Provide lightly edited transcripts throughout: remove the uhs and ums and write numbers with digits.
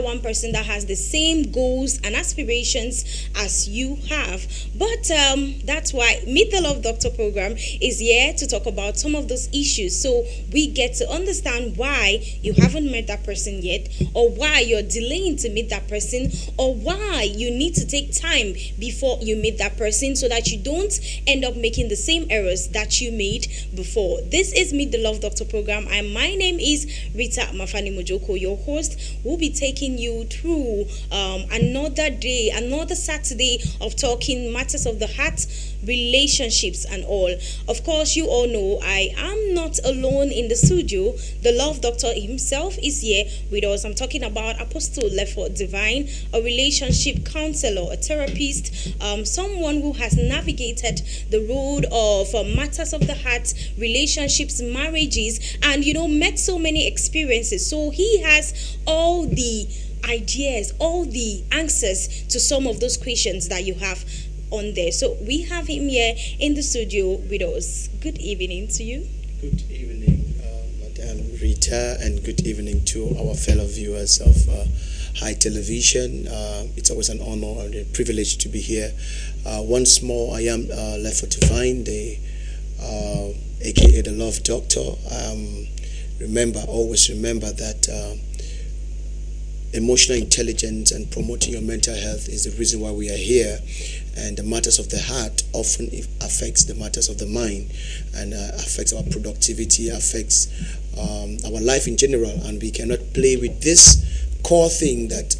one person that has the same goals and aspirations as you have. But that's why Meet the Love Doctor program is here to talk about some of those issues, so we get to understand why you haven't met that person yet, or why you're delaying to meet that person, or why you need to take time before you meet that person so that you don't end up making the same errors that you made before. This is Meet the Love Doctor program, and my name is Rita Mafani Mojoko, your host. We'll be taking you through another day, another Saturday of talking matters of the heart, relationships and all. Of course, you all know I am not alone in the studio. The Love Doctor himself is here with us. I'm talking about Apostle Lefford Divine, a relationship counselor, a therapist, someone who has navigated the road of matters of the heart, relationships, marriages, and met so many experiences. So he has all the ideas, all the answers to some of those questions that you have on there. So we have him here in the studio with us. Good evening to you. Good evening, Madam Rita, and good evening to our fellow viewers of High Television. It's always an honor and a privilege to be here. Once more, I am Lefford Divine, aka the Love Doctor. Always remember that emotional intelligence and promoting your mental health is the reason why we are here. And the matters of the heart often affects the matters of the mind, and affects our productivity, affects our life in general. And we cannot play with this core thing that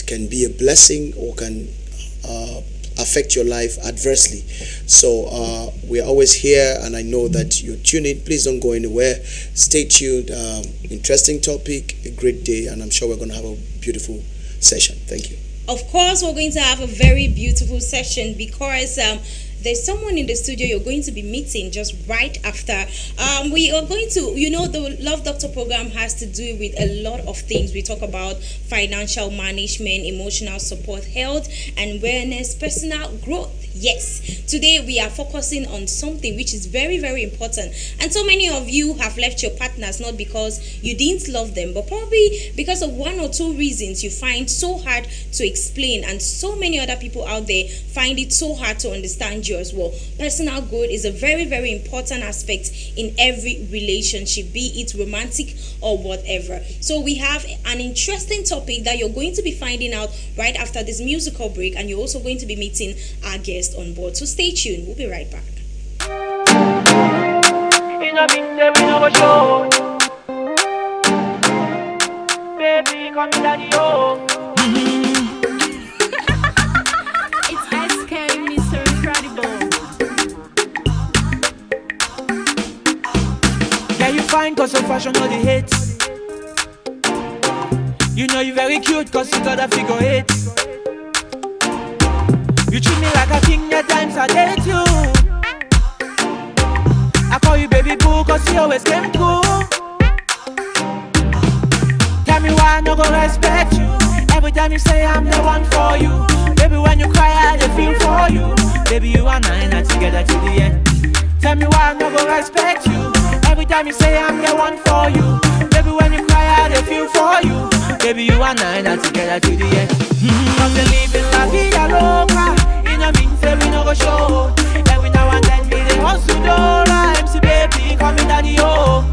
can be a blessing or can affect your life adversely. So we're always here, and I know that you're tuned in. Please don't go anywhere. Stay tuned. Interesting topic, a great day, and I'm sure we're going to have a beautiful session. Thank you. Of course, we're going to have a very beautiful session because there's someone in the studio you're going to be meeting just right after. We are going to, the Love Doctor program has to do with a lot of things. We talk about financial management, emotional support, health and wellness, personal growth. Yes, today we are focusing on something which is very, very important. And so many of you have left your partners not because you didn't love them, but probably because of one or two reasons you find so hard to explain. And so many other people out there find it so hard to understand you as well. Personal growth is a very, very important aspect in every relationship, be it romantic or whatever. So we have an interesting topic that you're going to be finding out right after this musical break, and you're also going to be meeting our guest on board. So stay tuned. We'll be right back. Baby, come daddy home. It's SK, Mr. Incredible. Yeah, you fine cause of fashion or the hate. You know you very cute cause you got a figure eight. You treat me like a king, at times I date you. I call you baby boo cause you always came cool. Tell me why I no go respect you. Every time you say I'm the one for you. Baby when you cry I dey feel for you. Baby you and I are together to the end. Tell me why I no go respect you. Every time you say I'm the one for you. Baby when you cry I dey feel for you. Baby you and I are together to the end. Cause we living la vida loca. In a mean say we no go show. Every now and then me dey hustle dollar. MC baby call me daddy oh.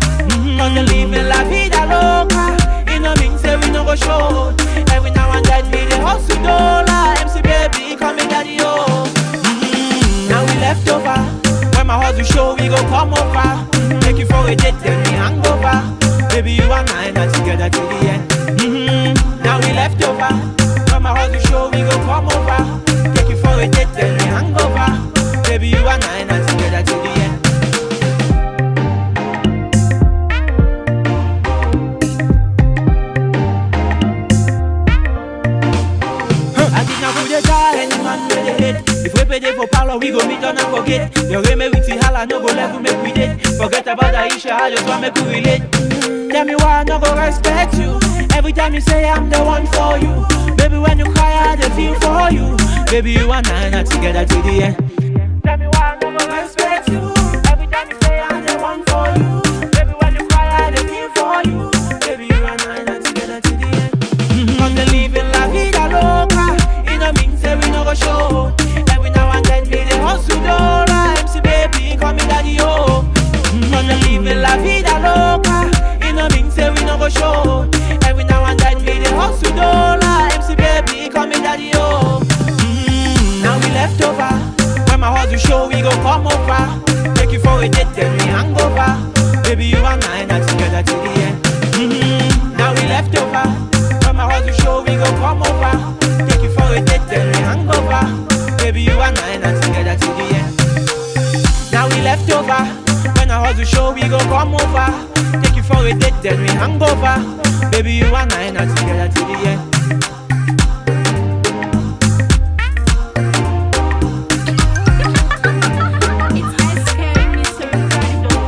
Cause we living la vida loca. In a mean say we no go show. Every now and then me dey hustle dollar. MC baby call me daddy oh. Now we left over. When my hustle show we go come over. Take you for a date then we hang over. Baby you and I are together to the end. Now we left over. When my hustle show we go come over. Take you for a date then we hang over. Baby you and I are together to the end. I think I put a die any man with a hate. If we pay for power we go meet on and forget. Your way me with the holla no go level make we date. Forget about the issue I just want make we relate. Tell me why I no go respect you. Every time you say I'm the one for you. Baby when you cry I dey feel for you. Baby you and I are together to the end. Tell me why I no go respect you. Every time you say I'm the one for you. Baby when you cry I dey feel for you. Baby you and I are together to the end. Cause the show we go come over. Take you for a date, then we hang over. Baby, you and I are together till the end. It's SK, Mr. Incredible.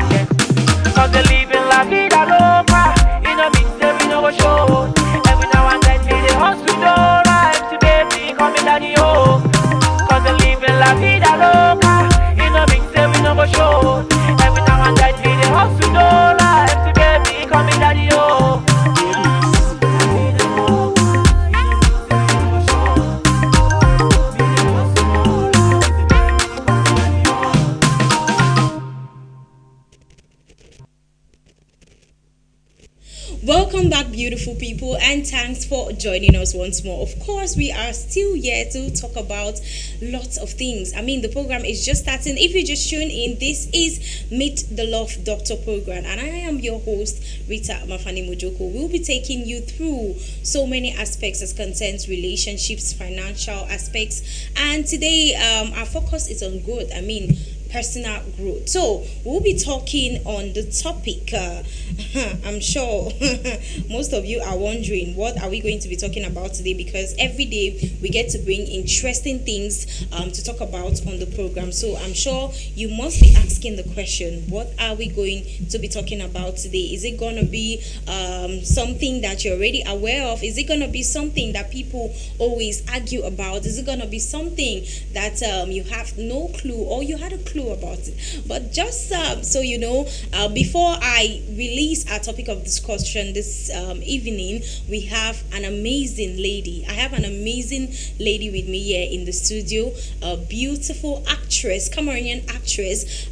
Cause they living la vida loca. You know me, say we no go show. Every now and then me the hospital life. To baby, call me daddy, oh. Cause they living la vida loca. You know me, say we no go show. Every now and then me the hospital life. To baby, call me daddy, oh. Welcome back, beautiful people, and thanks for joining us once more. Of course, we are still here to talk about lots of things. I mean, the program is just starting. If you just tune in, this is Meet the Love Doctor program, and I am your host, Rita Mafani Mojoko. We'll be taking you through so many aspects as concerns relationships, financial aspects, and today our focus is on growth. I mean, personal growth. So we'll be talking on the topic. I'm sure most of you are wondering what are we going to be talking about today, because every day we get to bring interesting things to talk about on the program. So I'm sure you must be asking the question, what are we going to be talking about today? Is it going to be something that you're already aware of? Is it going to be something that people always argue about? Is it going to be something that you have no clue, or you had a clue about it? But just so you know, before I release our topic of discussion this evening, we have an amazing lady. I have an amazing lady with me here in the studio, a beautiful actress, Cameroonian actress.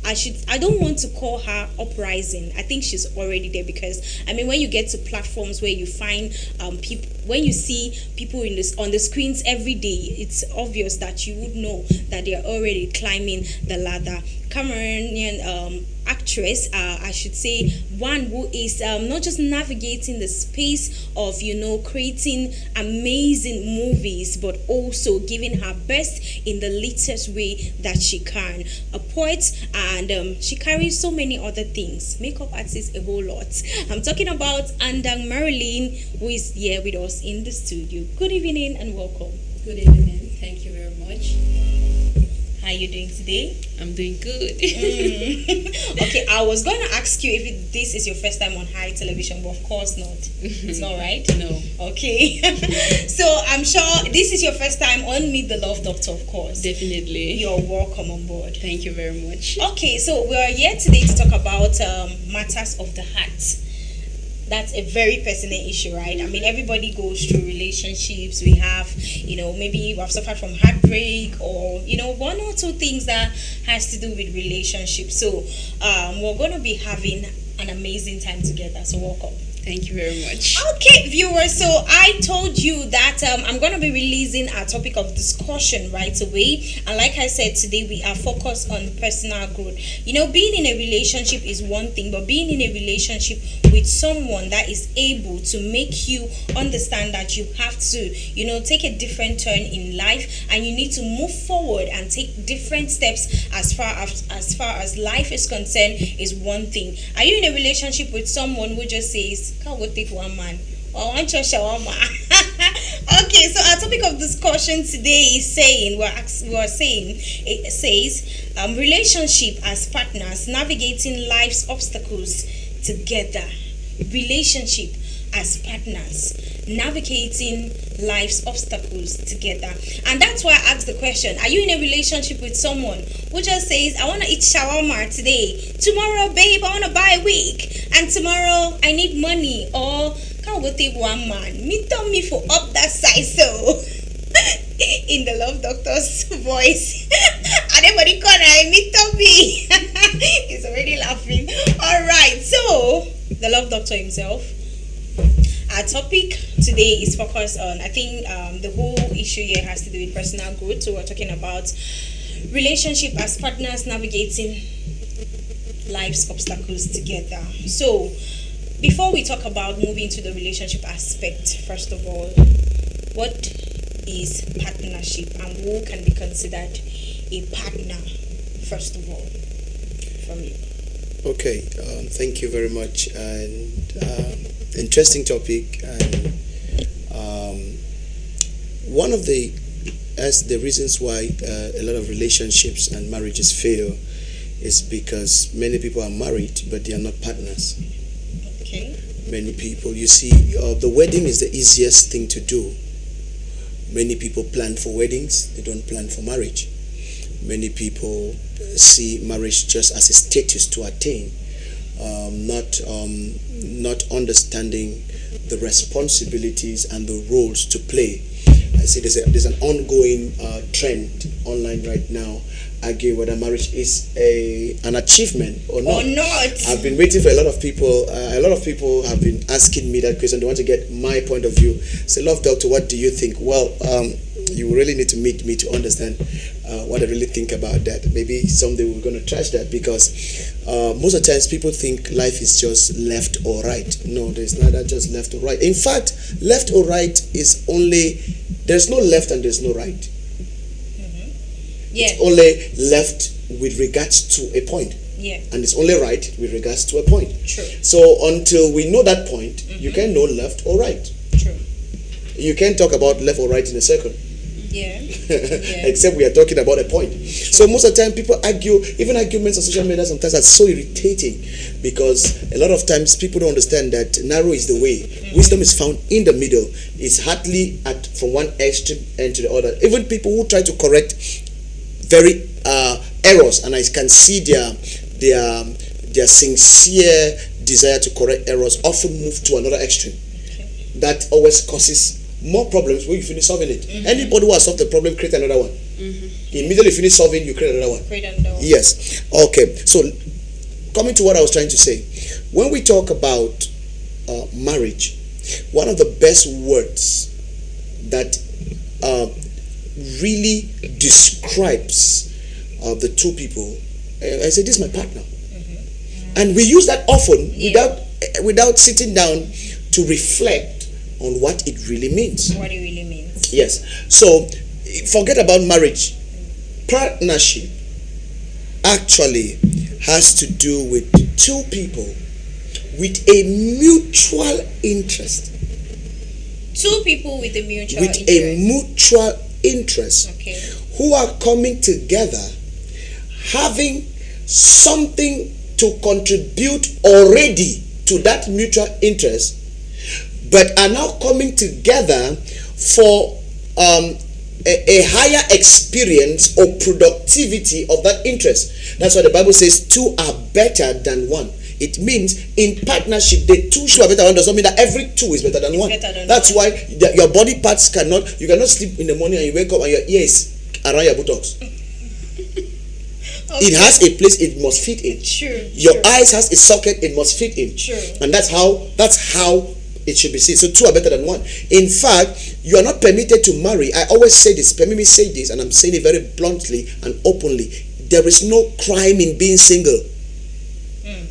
I don't want to call her uprising. I think she's already there, because I mean, when you get to platforms where you find people, when you see people on the screens every day, it's obvious that you would know that they are already climbing the ladder. Cameroonian actress, I should say, one who is not just navigating the space of creating amazing movies, but also giving her best in the latest way that she can. A poet, and she carries so many other things. Makeup artist, a whole lot. I'm talking about Andang Marilyn, who is here with us in the studio. Good evening and welcome. Good evening. Thank you very much. How are you doing today? I'm doing good. Okay, I was going to ask you if this is your first time on High Television, but of course not. It's not right? No. Okay. So I'm sure this is your first time on Meet the Love Doctor, of course. Definitely. You're welcome on board. Thank you very much. Okay, so we are here today to talk about matters of the heart. That's a very personal issue, right? I mean, everybody goes through relationships. We have, maybe we have suffered from heartbreak, or, one or two things that has to do with relationships. So we're going to be having an amazing time together. So welcome. Thank you very much. Okay, viewers, so I told you that I'm going to be releasing our topic of discussion right away. And like I said, today we are focused on personal growth. Being in a relationship is one thing, but being in a relationship with someone that is able to make you understand that you have to, take a different turn in life, and you need to move forward and take different steps as far as life is concerned is one thing. Are you in a relationship with someone who just says, can't go take one man, or I want your shawarma? Okay, so our topic of discussion today is saying, it says, relationship as partners navigating life's obstacles together. Relationship as partners navigating life's obstacles together. And that's why I asked the question, are you in a relationship with someone who just says, I want to eat shawarma today, tomorrow, babe, I want to buy a wig, and tomorrow I need money, or can't go take one man, me tell me for up that size, so in the Love Doctor's voice. And everybody corner, me tell me. He's already laughing. Alright, so the Love Doctor himself. Our topic today is focused on, I think the whole issue here has to do with personal growth. So we're talking about relationship as partners navigating life's obstacles together. So before we talk about moving to the relationship aspect, first of all, what is partnership and who can be considered a partner, first of all, from you? Okay, thank you very much. And interesting topic. And one of the reasons why a lot of relationships and marriages fail is because many people are married, but they are not partners. Okay. Many people, you see, the wedding is the easiest thing to do. Many people plan for weddings, they don't plan for marriage. Many people see marriage just as a status to attain, not understanding the responsibilities and the roles to play. I see there's an ongoing trend online right now arguing whether marriage is an achievement or not. I've been waiting for a lot of people. A lot of people have been asking me that question. They want to get my point of view. Say, love doctor, what do you think? Well, you really need to meet me to understand what I really think about that. Maybe someday we're going to trash that, because most of the times people think life is just left or right. No, there's neither just left or right. In fact, left or right is only, there's no left and there's no right. Yeah. It's only left with regards to a point. Yeah. And it's only right with regards to a point. True. So until we know that point, you can't know left or right. True. You can't talk about left or right in a circle. Yeah. Except we are talking about a point. So most of the time people argue, even arguments on social media sometimes are so irritating, because a lot of times people don't understand that narrow is the way. Wisdom is found in the middle. It's hardly from one extreme end to the other. Even people who try to correct very errors, and I can see their sincere desire to correct errors, often move to another extreme. Okay. That always causes more problems when you finish solving it. Anybody who has solved the problem, create another one. Immediately finish solving, you create another one. Great and down. Yes. Okay. So coming to what I was trying to say, when we talk about marriage, one of the best words that really describes the two people, I say, this is my partner. And we use that often without sitting down to reflect on what it really means. What it really means. Yes. So forget about marriage. Partnership actually has to do with two people with a mutual interest. Two people with a mutual With interest. a mutual interest. Okay. Who are coming together, having something to contribute already to that mutual interest, but are now coming together for a higher experience or productivity of that interest. That's why the Bible says two are better than one. It means in partnership, the two are better than one does not mean that every two is better than one. That's why your body parts you cannot sleep in the morning and you wake up and your ear is around your buttocks. It has a place it must fit in. True. Your eyes has a socket it must fit in. True. And that's how it should be seen. So two are better than one. In fact, you are not permitted to marry. I always say this, permit me say this, and I'm saying it very bluntly and openly. There is no crime in being single.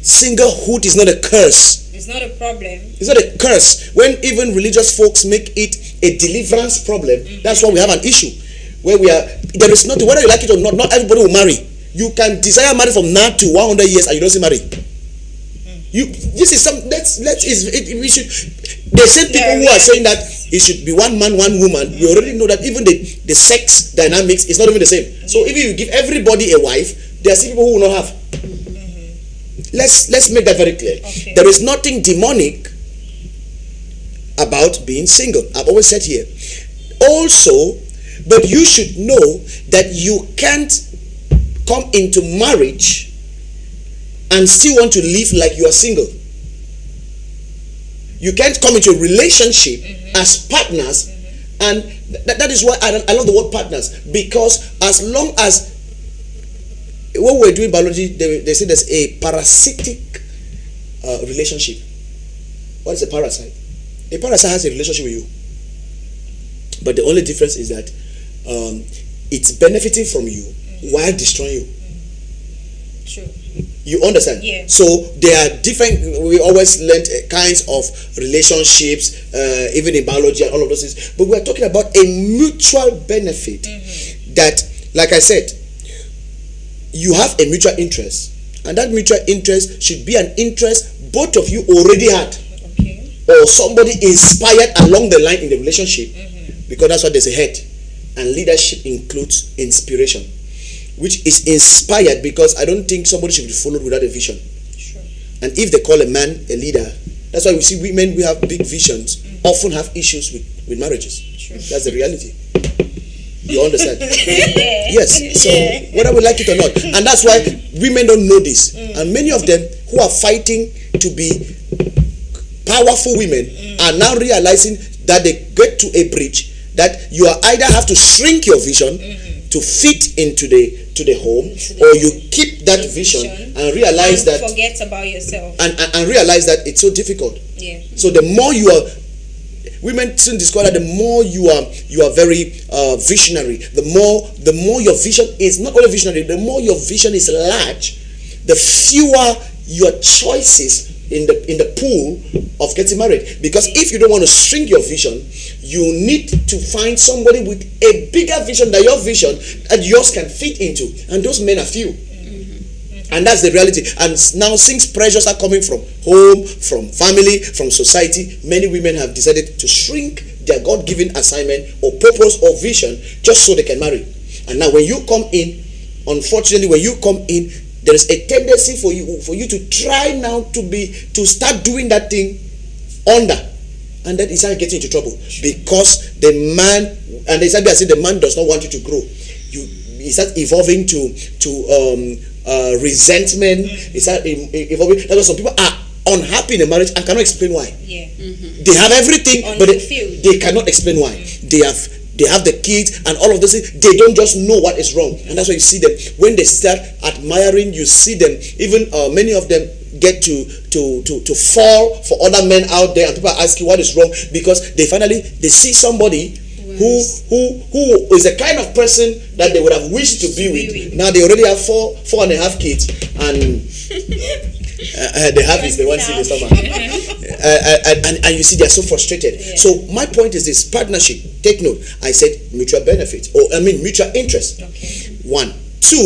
Singlehood is not a curse. It's not a problem. It's not a curse. When even religious folks make it a deliverance problem, that's why we have an issue. Where there is nothing, whether you like it or not everybody will marry. You can desire marriage from now to 100 years and you don't see marry. This is some, we should, the same people who are saying that it should be one man, one woman, we already know that even the sex dynamics is not even the same. So if you give everybody a wife, there are still people who will not have. Let's make that very clear. Okay. There is nothing demonic about being single. I've always said here. Also, but you should know that you can't come into marriage and still want to live like you are single. You can't come into a relationship as partners, and that is why I love the word partners, because as long as when we're doing biology, they say there's a parasitic relationship. What is a parasite? A parasite has a relationship with you, but the only difference is that it's benefiting from you while destroying you. True. You understand? Yeah. So there are different. We always learned kinds of relationships, even in biology and all of those things. But we are talking about a mutual benefit that, like I said, you have a mutual interest, And that mutual interest should be an interest both of you already had, Okay. or somebody inspired along the line in the relationship, because that's what there's a head. And leadership includes inspiration, which is inspired, because I don't think somebody should be followed without a vision. Sure. And if they call a man a leader, that's why we see women who have big visions often have issues with marriages. Sure. That's the reality. You understand? Yeah. Yes. So whether we like it or not, and that's why women don't know this, and many of them who are fighting to be powerful women are now realizing that they get to a bridge that you are either have to shrink your vision to fit into the home, or you keep that vision and realize that forget about yourself. and realize that it's so difficult. Yeah. So the more you are, women soon discover that the more you are very visionary, the more your vision is not only visionary, the more your vision is large, the fewer your choices in the pool of getting married. Because if you don't want to shrink your vision, you need to find somebody with a bigger vision than your vision that yours can fit into, and those men are few. And that's the reality. And now, since pressures are coming from home, from family, from society, many women have decided to shrink their God-given assignment or purpose or vision just so they can marry. And now when you come in, unfortunately, when you come in, there is a tendency for you to try now to start doing that thing under. And then you start getting into trouble, because the man, and they said the man does not want you to grow. He starts evolving to resentment. He starts evolving. That's why some people are unhappy in a marriage and cannot explain why. Yeah. They have everything, but Unfulfilled. they cannot explain why. They have the kids and all of those things. They don't just know what is wrong, and that's why you see them when they start admiring. You see them, even many of them get to fall for other men out there, and people are asking what is wrong, because they see somebody who is the kind of person that they would have wished to be with. Now they already have 4.5 kids, and the half is the one in the stomach. And you see, they are so frustrated. Yeah. So my point is this: partnership. Take note. I said mutual benefit, mutual interest. Okay. 1. 2,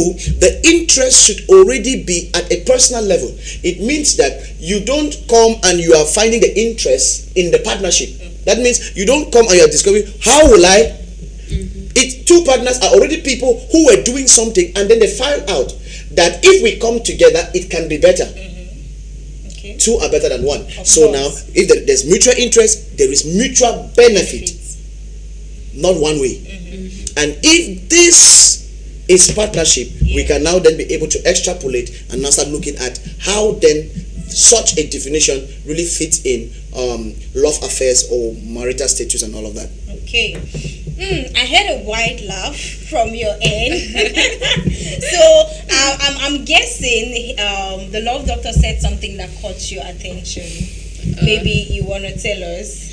the interest should already be at a personal level. It means that you don't come and you are finding the interest in the partnership. That means you don't come and you are discovering, how will I? It's two partners are already people who were doing something, and then they find out that if we come together, it can be better. Okay. Two are better than one. Of So course. now, if there's mutual interest, there is mutual benefit, not one way. And if this is partnership, we can now then be able to extrapolate and now start looking at how then such a definition really fits in love affairs or marital status and all of that. Okay. I heard a wide laugh from your end. So I'm guessing the love doctor said something that caught your attention. Maybe you want to tell us.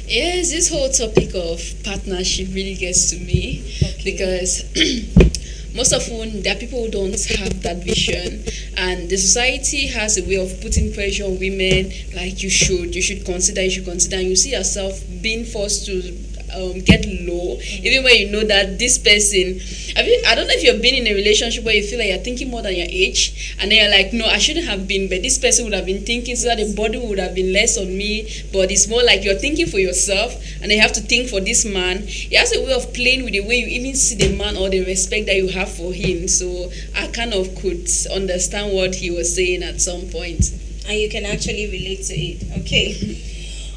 Yes, this whole topic of partnership really gets to me, because most often there are people who don't have that vision, and the society has a way of putting pressure on women, like you should consider, and you see yourself being forced to get low, even when you know that this person, I don't know if you've been in a relationship where you feel like you're thinking more than your age, and then you're like, no, I shouldn't have been, but this person would have been thinking, so that the body would have been less on me. But it's more like you're thinking for yourself, and then you have to think for this man. He has a way of playing with the way you even see the man or the respect that you have for him. So I kind of could understand what he was saying at some point. And you can actually relate to it. Okay.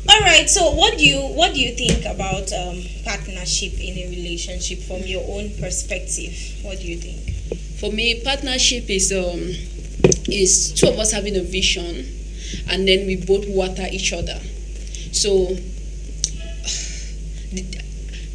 All right. So what do you think about partnership in a relationship from your own perspective? What do you think? For me, partnership is two of us having a vision, and then we both water each other. So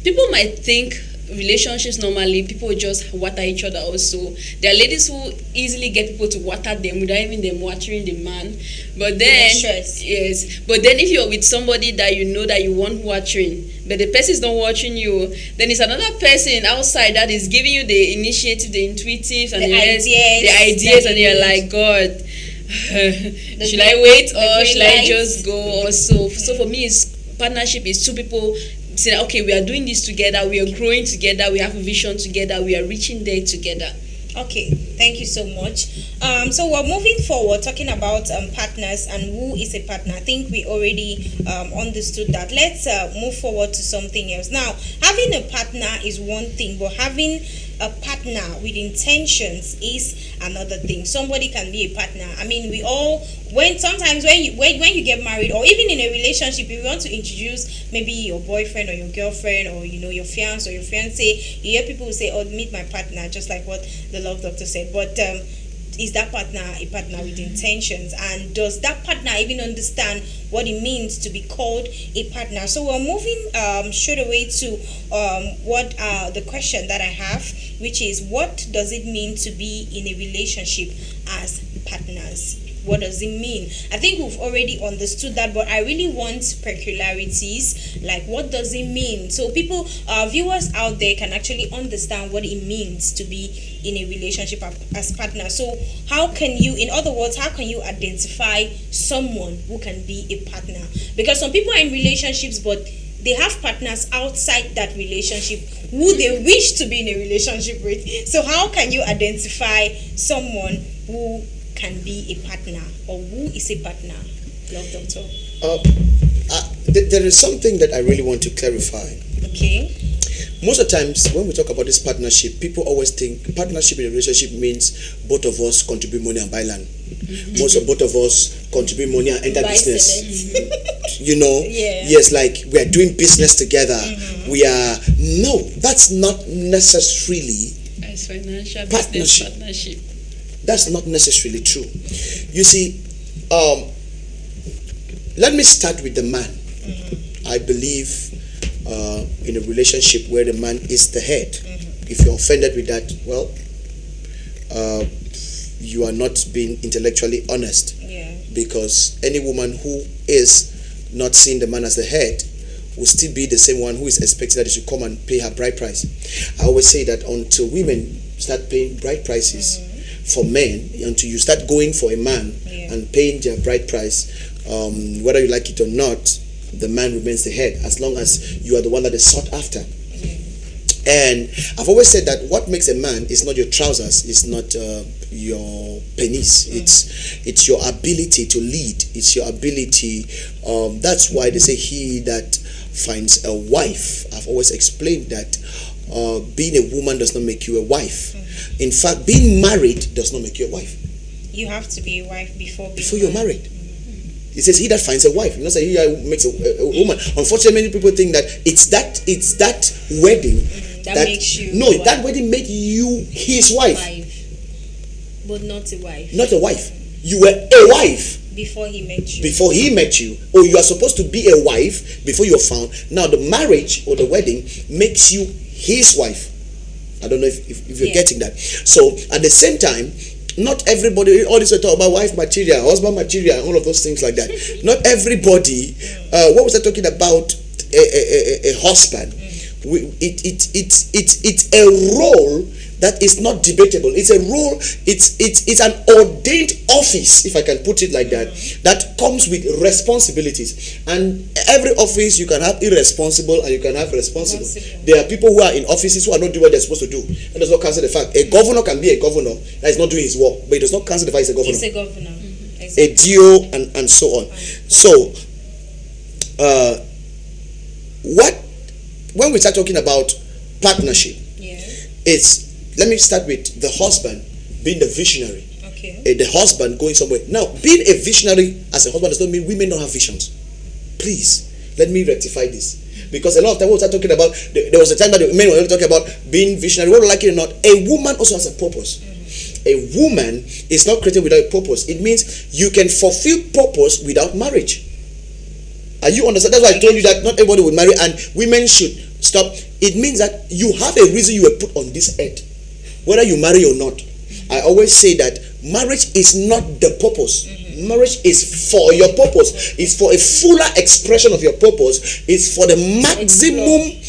people might think relationships normally people just water each other also. There are ladies who easily get people to water them without even them watering the man. But then if you're with somebody that you know that you want watering, but the person is not watching you, then it's another person outside that is giving you the initiative, the intuitive, and the ideas, and you're like, God, should I wait or should I just go? Or so for me, partnership is two people say, okay, we are doing this together, we are growing together, we have a vision together, we are reaching there together. Okay, thank you so much. So we're moving forward, talking about partners and who is a partner. I think we already understood that. Let's move forward to something else. Now, having a partner is one thing, but having a partner with intentions is another thing. Somebody can be a partner. I mean, we all sometimes when you get married or even in a relationship, if you want to introduce maybe your boyfriend or your girlfriend or your fiance or your fiance, you hear people who say, "Oh, meet my partner," just like what the love doctor said. But is that partner a partner with intentions, and does that partner even understand what it means to be called a partner? So we're moving straight away to what the question that I have, which is, what does it mean to be in a relationship as partners? What does it mean? I think we've already understood that, but I really want peculiarities, like what does it mean, so people, viewers out there, can actually understand what it means to be in a relationship as partner. So how can you, in other words, how can you identify someone who can be a partner? Because some people are in relationships, but they have partners outside that relationship who they wish to be in a relationship with. So how can you identify someone who can be a partner, or who is a partner, love doctor? There is something that I really want to clarify. Okay. Most of the times when we talk about this partnership, people always think partnership in a relationship means both of us contribute money and buy land. Most of both of us contribute money and enter business. Yes, like we are doing business together. We are that's not necessarily As financial Partnership. business partnership. That's not necessarily true. You see, let me start with the man. I believe in a relationship where the man is the head. If you're offended with that, well, you are not being intellectually honest. Yeah. Because any woman who is not seeing the man as the head will still be the same one who is expecting that he should come and pay her bride price. I always say that until women start paying bride prices for men, until you start going for a man and paying their bride price, whether you like it or not, the man remains the head as long as you are the one that is sought after. And I've always said that what makes a man is not your trousers, it's not your penis, it's your ability to lead, it's your ability. That's why they say he that finds a wife. I've always explained that being a woman does not make you a wife. In fact, being married does not make you a wife. You have to be a wife before you're married. It says he that finds a wife. You know, say he that makes a woman. Unfortunately, many people think that it's that wedding that makes you. No, that wedding made you his wife. But not a wife. Not a wife. You were a wife before he met you. Before he met you, or you are supposed to be a wife before you're found. Now the marriage or the wedding makes you his wife. I don't know if you're getting that. So at the same time, not everybody, all this we talk about wife material, husband material, and all of those things like that. Not everybody. What was I talking about? A husband. It's a role that is not debatable. It's a role. It's an ordained office, if I can put it like that, that comes with responsibilities. And every office you can have irresponsible and you can have responsible. There are people who are in offices who are not doing what they're supposed to do. That does not cancel the fact. A governor can be a governor that is not doing his work, but it does not cancel the fact he's a governor. He's a governor. A DO and so on. So, when we start talking about partnership, it's, let me start with the husband being the visionary. Okay. The husband going somewhere. Now, being a visionary as a husband does not mean women don't have visions. Please, let me rectify this. Because a lot of time we start talking about, there was a time that the men were talking about being visionary, whether like it or not. A woman also has a purpose. A woman is not created without a purpose. It means you can fulfill purpose without marriage. Are you understand? That's why I told you that not everybody would marry and women should stop. It means that you have a reason you were put on this earth, whether you marry or not. I always say that marriage is not the purpose. Marriage is for your purpose. It's for a fuller expression of your purpose. It's for the maximum.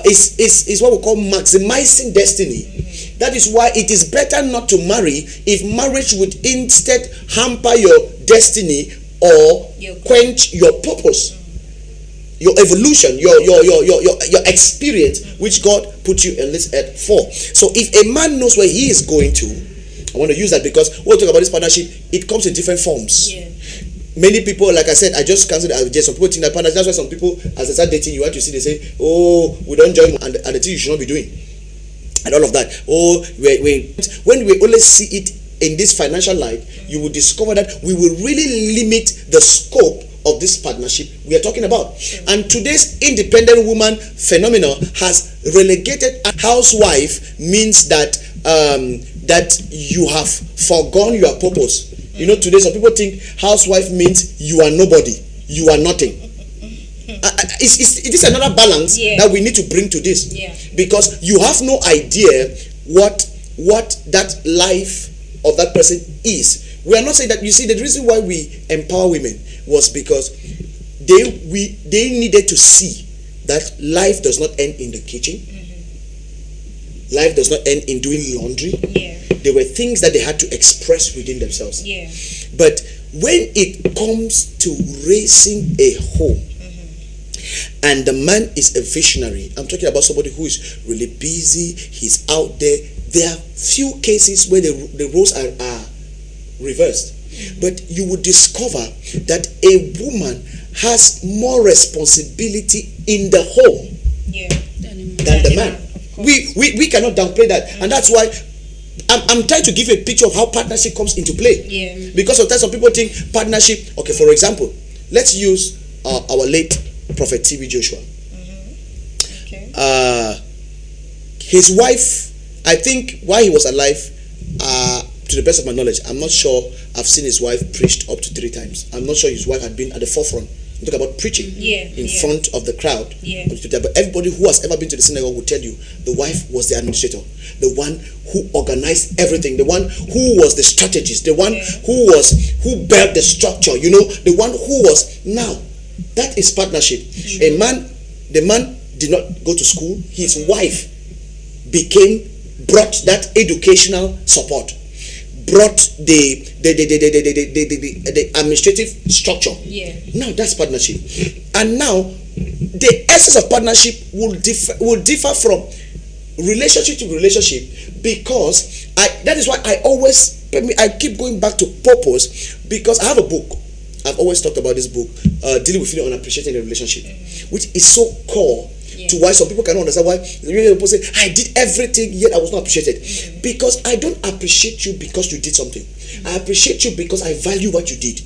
Is what we call maximizing destiny. That is why it is better not to marry if marriage would instead hamper your destiny or quench your purpose. your evolution, your experience, which God put you on this earth for. So if a man knows where he is going to, I want to use that because when we talk about this partnership, it comes in different forms. Yeah. Many people, like I said, I just cancelled it. Some people think that partnership. That's why some people, as they start dating, you want to see, they say, "Oh, we don't join," and the thing you should not be doing, and all of that. Oh, when we only see it in this financial light, you will discover that we will really limit the scope of this partnership we are talking about. And today's independent woman phenomenon has relegated a housewife means that that you have forgone your purpose. You know, today some people think housewife means you are nobody, you are nothing. It is another balance that we need to bring to this, because you have no idea what that life of that person is. We are not saying that. You see, the reason why we empower women was because they needed to see that life does not end in the kitchen. Life does not end in doing laundry. There were things that they had to express within themselves. But when it comes to raising a home, and the man is a visionary, I'm talking about somebody who is really busy, he's out there. There are few cases where the roles are reversed. But you will discover that a woman has more responsibility in the home than the man. We cannot downplay that. And that's why I'm trying to give a picture of how partnership comes into play. Because sometimes some people think partnership, okay, for example, let's use our late Prophet T.B. Joshua. His wife, I think while he was alive, to the best of my knowledge, I'm not sure I've seen his wife preached up to 3 times. I'm not sure his wife had been at the forefront. We talk about preaching in front of the crowd. But everybody who has ever been to the synagogue will tell you the wife was the administrator, the one who organized everything, the one who was the strategist, the one who built the structure, you know, the one who was. Now, that is partnership. The man did not go to school. His wife brought that educational support, brought the administrative structure. Now that's partnership. And now the essence of partnership will differ from relationship to relationship, because that is why I keep going back to purpose, because I have a book. I've always talked about this book, dealing with feeling unappreciated in a relationship, which is so core to why some people cannot understand why people say, I did everything yet I was not appreciated. Because I don't appreciate you because you did something. I appreciate you because I value what you did.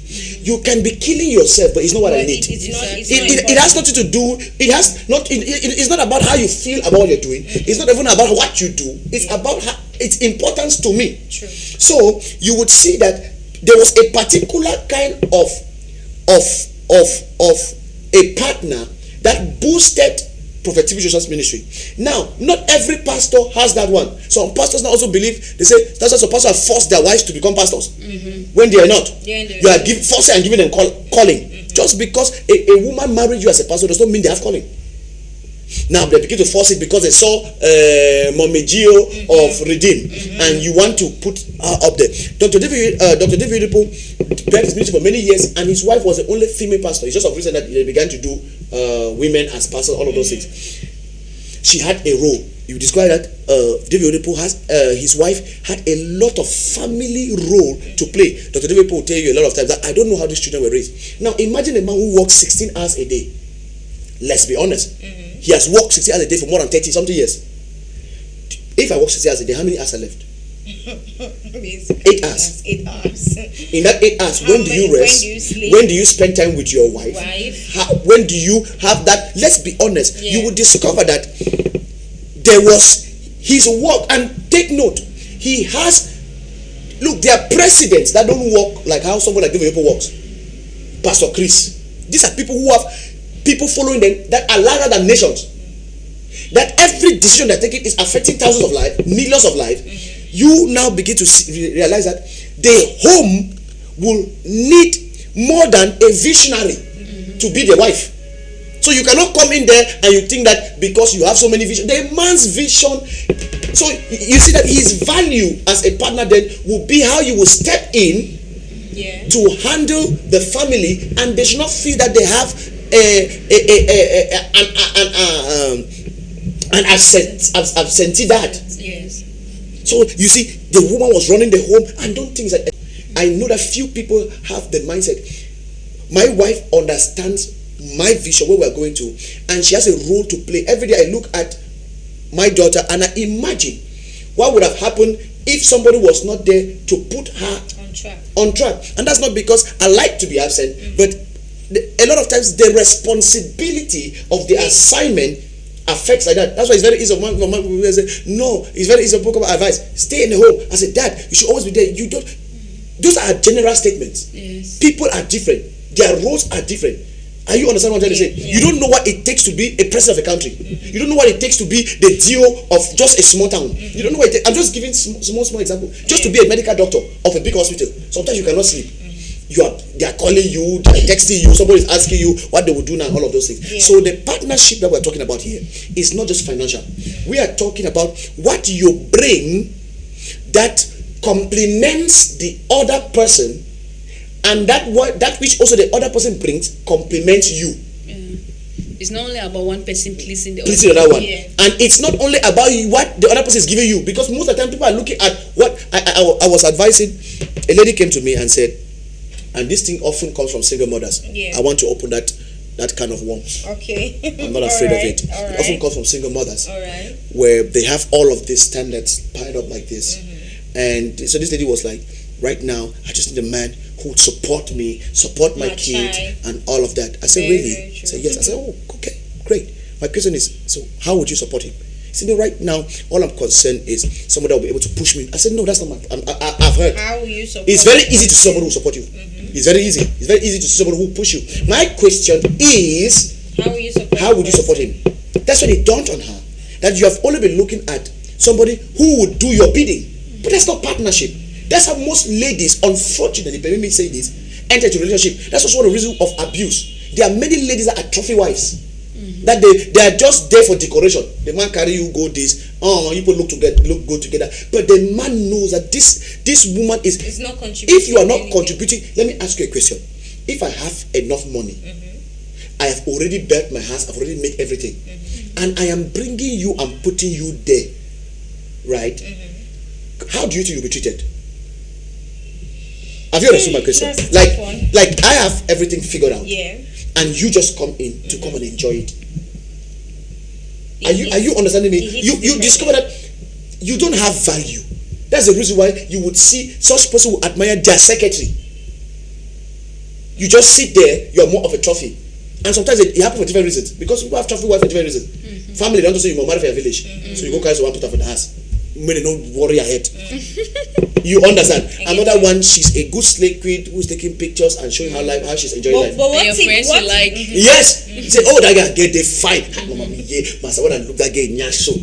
You can be killing yourself, but it's not what I need. It has nothing to do. It's not about how you feel about what you're doing. It's not even about what you do. It's about its importance to me. So you would see that there was a particular kind of a partner that boosted Prophet T.B. Joshua's ministry. Now, not every pastor has that one. Some pastors now also believe, they say that's why some pastors have forced their wives to become pastors when they are not. You are forcing and giving them calling. Just because a woman married you as a pastor does not mean they have calling. Now they begin to force it because they saw Mommy Gio of Redeem, and you want to put her up there. Dr. David Ripple began his ministry for many years, and his wife was the only female pastor. It's just of recent that they began to do women as pastors, all of those things. She had a role. You describe that David Ripple has his wife had a lot of family role to play. Dr. David Ripple will tell you a lot of times that I don't know how these children were raised. Now imagine a man who works 16 hours a day. Let's be honest. He has worked 60 hours a day for more than 30 something years. If I work 60 hours a day, how many hours are left? 8 hours. 8 hours. In that 8 hours, when do you rest? When do you spend time with your wife? When do you have that? Let's be honest. You will discover that there was his work. And take note, he has. Look, there are presidents that don't work like how someone like David Ripple works. Pastor Chris. These are people who have people following them that are larger than nations. That every decision they're taking is affecting thousands of lives, millions of lives. You now begin to realize that the home will need more than a visionary to be the wife. So you cannot come in there and you think that because you have so many visions, the man's vision. So you see that his value as a partner then will be how you will step in to handle the family, and they should not feel that they have an absentee dad. Yes. So you see, the woman was running the home, and don't think that. I know that few people have the mindset. My wife understands my vision, where we are going to, and she has a role to play. Every day I look at my daughter and I imagine what would have happened if somebody was not there to put her on track. And that's not because I like to be absent, but a lot of times the responsibility of the assignment affects like that. That's why it's very easy for my people say, no, it's very easy to book about advice. Stay in the home. I said, Dad, you should always be there. You don't. Those are general statements. Yes. People are different. Their roles are different. Are you understand what I'm trying to say? Yeah. You don't know what it takes to be a president of a country. You don't know what it takes to be the deal of just a small town. You don't know what it takes. I'm just giving small example. Just to be a medical doctor of a big hospital. Sometimes you cannot sleep. They are calling you, they are texting you, somebody is asking you what they will do now, all of those things. Yeah. So the partnership that we're talking about here is not just financial. We are talking about what you bring that complements the other person, and that which also the other person brings complements you. It's not only about one person pleasing the Other one. Yeah. And it's not only about what the other person is giving you, because most of the time people are looking at what I was advising. A lady came to me and said, and this thing often comes from single mothers. Yeah. I want to open that can of worms. Okay. I'm not afraid of it. All It often comes from single mothers, All right. where they have all of these standards piled up like this. And so this lady was like, right now, I just need a man who would support me, support my kids, child. and all of that. I said, Very, really? very I true. said, yes. I said, oh, okay, great. My question is, so how would you support him? He said, no, right now, all I'm concerned is somebody that will be able to push me. I said, no, that's not my, I've heard. How will you support? It's very easy to see somebody who will support you. It's very easy. It's very easy to see somebody who will push you. My question is, How will you support? how would you support him? That's when it dawned on her that you have only been looking at somebody who would do your bidding. But that's not partnership. That's how most ladies, unfortunately, permit me to say this, enter into a relationship. That's also one of the reasons of abuse. There are many ladies that are trophy wives. That they are just there for decoration. The man carry you, go this. Oh, you look good together. But the man knows that this woman is. It's not contributing. If you are not anything. contributing, let me ask you a question. If I have enough money, I have already built my house, I've already made everything, and I am bringing you and putting you there, right? How do you think you'll be treated? Have you understood my question? That's a tough one. Like I have everything figured out, Yeah. and you just come in to come and enjoy it. Are you understanding me? It hits You different. discover that you don't have value. That's the reason why you would see such person who admire their secretary. You just sit there, you are more of a trophy. And sometimes it happens for different reasons. Because people have trophy wife for different reasons. Family, they want to say you must marry for your village. So you go carry one put up in the house. May no worry ahead. You understand? Another one, she's a good slave queen who's taking pictures and showing how she's enjoying life. But what And your friends will like. Yes. Say, oh, that guy get the fight. Mama, yeah, master, when I look that guy, so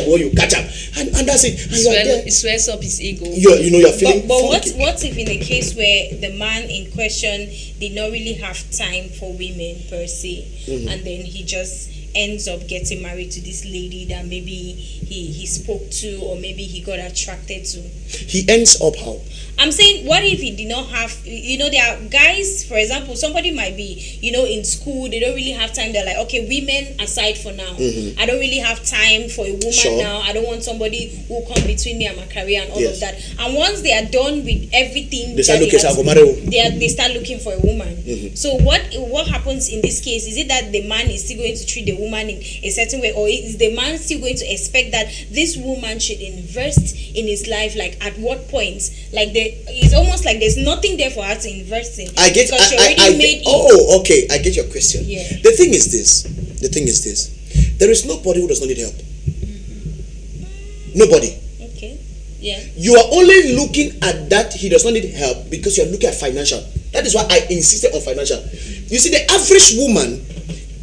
boy, you catch up, and that's it. And you are there. It swears up his ego. You're feeling. But what funky. if in a case where the man in question did not really have time for women per se, and then he just ends up getting married to this lady that maybe he spoke to, or maybe he got attracted to? He ends up how? I'm saying, what if he did not have, there are guys, for example, somebody might be, in school, they don't really have time. They're like, okay, women aside for now. I don't really have time for a woman Sure. now. I don't want somebody who will come between me and my career and all Yes. of that. And once they are done with everything, They start that looking have- for marriage. they start looking for a woman. So what happens in this case? Is it that the man is still going to treat the woman in a certain way, or is the man still going to expect that this woman should invest in his life? Like at what point? Like it's almost like there's nothing there for her to invest in. I get. because she already made it. Oh, okay. I get your question. Yeah. The thing is this. There is nobody who does not need help. Nobody. Okay. Yeah. You are only looking at that he does not need help because you are looking at financial. That is why I insisted on financial. You see, the average woman,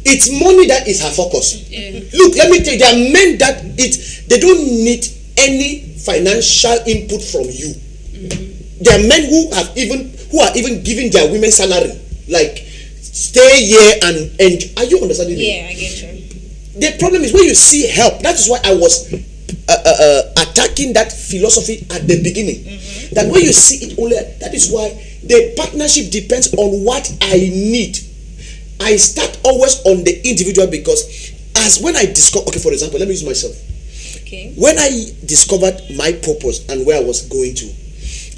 it's money that is her focus. Look, let me tell you, there are men that they don't need any financial input from you. There are men who are even giving their women salary, like stay here and are you understanding me? Yeah, I get you. The problem is when you see help. That is why I was attacking that philosophy at the beginning. That when you see it only, that is why the partnership depends on what I need. I start always on the individual, because as when I discover, okay, for example, let me use myself. Okay. When I discovered my purpose and where I was going to,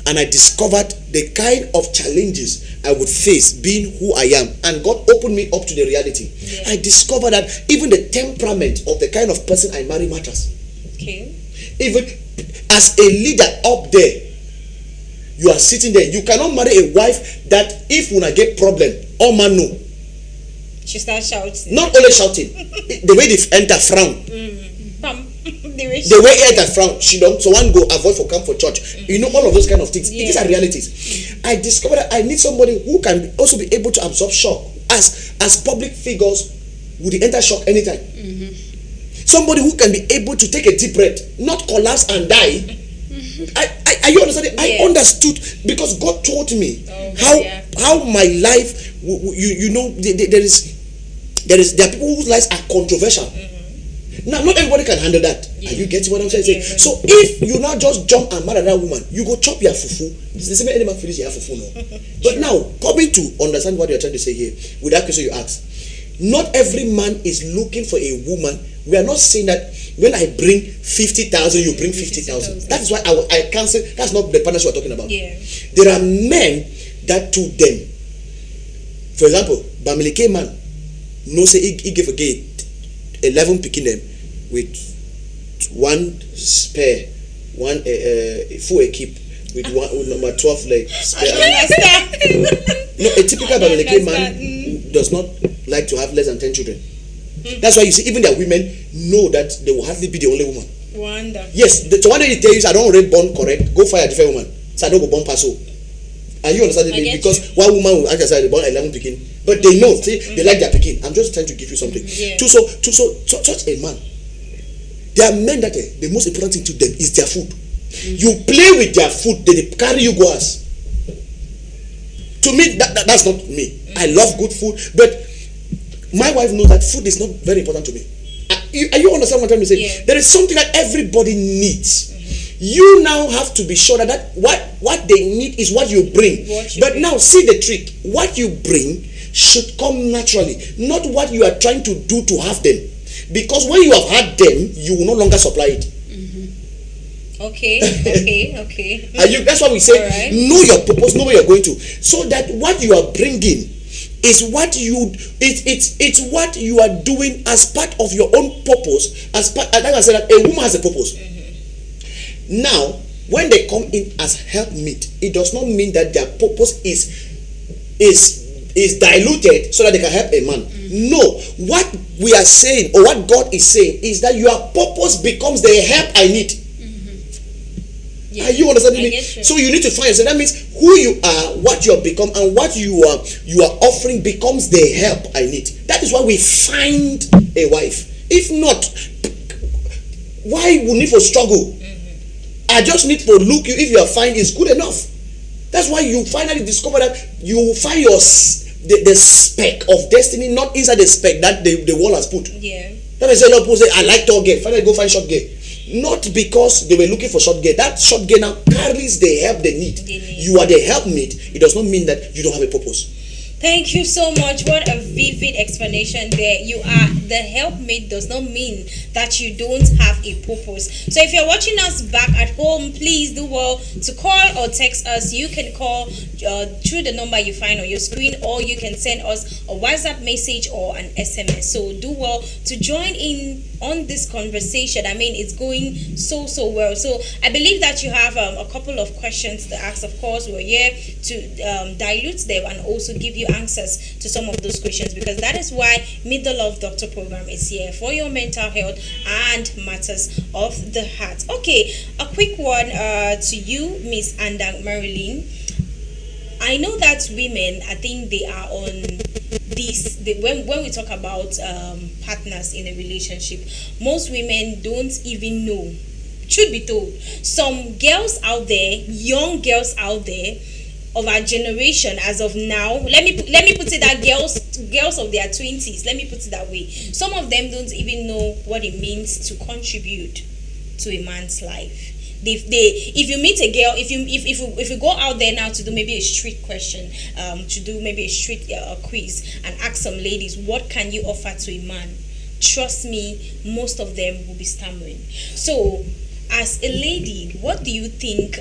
and I discovered the kind of challenges I would face being who I am, and God opened me up to the reality. Yeah. I discovered that even the temperament of the kind of person I marry matters. Okay. Even as a leader up there, you are sitting there. You cannot marry a wife that if una get problem, all man know. She starts shouting. Not only shouting, the way they enter frown. Pam. The The way enter frown, she don't. So one go avoid for come for church. You know, all of those kind of things. Yeah. These are realities. I discovered that I need somebody who can also be able to absorb shock. As public figures, would enter shock anytime. Somebody who can be able to take a deep breath, not collapse and die. Are you understanding? Yes. I understood, because God taught me yeah. how my life. You know, there are people whose lives are controversial. Now, not everybody can handle that. Are you getting what I'm saying? Yeah. So if you now just jump and marry that woman, you go chop your fufu. It's the same way any man finish your fufu now. But now, coming to understand what you're trying to say here, with that question you asked, not every man is looking for a woman. We are not saying that when I bring 50,000, you bring 50,000. That is why I cancel. That's not the partnership we're talking about. Yeah. There are men that to them, for example, Bamileke man, no say he give a gate 11 picking them with one spare, one full equip with one with number 12 like spare. No, a typical Bamileke man does not like to have less than 10 children. That's why you see, even their women know that they will hardly be the only woman. Wonder. Yes, so one day they tell you, I don't already born correct, go find a different woman. So I don't go born paso. And you understand it? Because one woman will actually born 11 picking, but they know, see, they like their picking. I'm just trying to give you something. Yeah. To such a man, there are men that the most important thing to them is their food. You play with their food, they carry you go as. To me, that's not me. I love good food, but my wife knows that food is not very important to me. Are you understand what I'm trying to say? Yeah. There is something that everybody needs. You now have to be sure that what they need is what you bring. But now see the trick. What you bring should come naturally, not what you are trying to do to have them. Because when you have had them, you will no longer supply it. Okay. That's why we say, right. know your purpose, know where you're going to, so that what you are bringing is what it's what you are doing as part of your own purpose. As part, like I said, that a woman has a purpose. Now, when they come in as helpmeet, it does not mean that their purpose is diluted so that they can help a man. No, what we are saying, or what God is saying, is that your purpose becomes the help I need. Yeah. Are you understanding I me? get you. So you need to find yourself. That means who you are, what you have become, and what you are offering becomes the help I need. That is why we find a wife. If not, why we need for struggle? I just need to look you. If you are fine, it's good enough. That's why you finally discover that you find your the speck of destiny not inside the speck that the wall has put. Yeah. That is why a lot of people say, I like tall girl. Finally go find short girl. Not because they were looking for short girl. That short girl now carries the help they need. You are the helpmate. It does not mean that you don't have a purpose. Thank you so much. What a vivid explanation there. You are the helpmate does not mean that you don't have a purpose. So if you're watching us back at home, please do well to call or text us. You can call through the number you find on your screen, or you can send us a WhatsApp message or an SMS. So do well to join in on this conversation. I mean, it's going so well. So I believe that you have a couple of questions to ask. Of course, we're here to dilute them and also give you answers to some of those questions, because that is why Meet the Love Doctor program is here for your mental health and matters of the heart. Okay, a quick one to you, Miss Andang Marilyn. I know that women, I think they are on this. When we talk about partners in a relationship, most women don't even know. Should be told. Some girls out there, young girls out there, of our generation as of now, let me put it that girls of their 20s, let me put it that way, some of them don't even know what it means to contribute to a man's life. if you meet a girl, if you go out there now to do maybe a street question, to do maybe a street quiz and ask some ladies, what can you offer to a man? Trust me, most of them will be stammering. So, as a lady, what do you think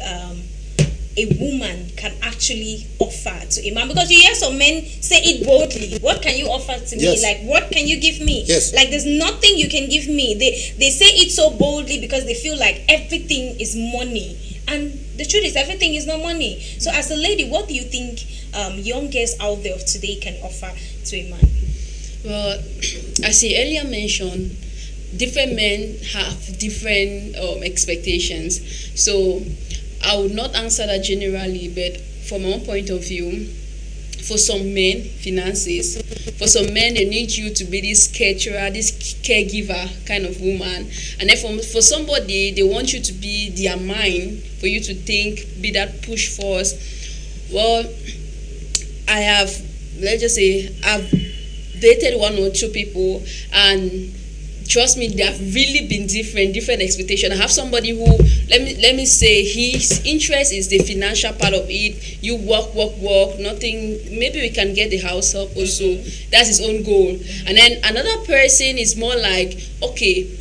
a woman can actually offer to a man? Because you hear some men say it boldly. What can you offer to me? Yes. Like, what can you give me? Yes. Like, there's nothing you can give me. They say it so boldly because they feel like everything is money. And the truth is, everything is not money. So, as a lady, what do you think young girls out there of today can offer to a man? Well, as you earlier mentioned, different men have different expectations. So I would not answer that generally, but from my own point of view, for some men, finances. For some men, they need you to be this caterer, this caregiver kind of woman. And then for somebody, they want you to be their mind, for you to think, be that push force. Well, let's just say, I've dated one or two people, and trust me, they have really been different expectations. I have somebody who, let me say, his interest is the financial part of it. You work, nothing. Maybe we can get the house up also. That's his own goal. And then another person is more like, okay,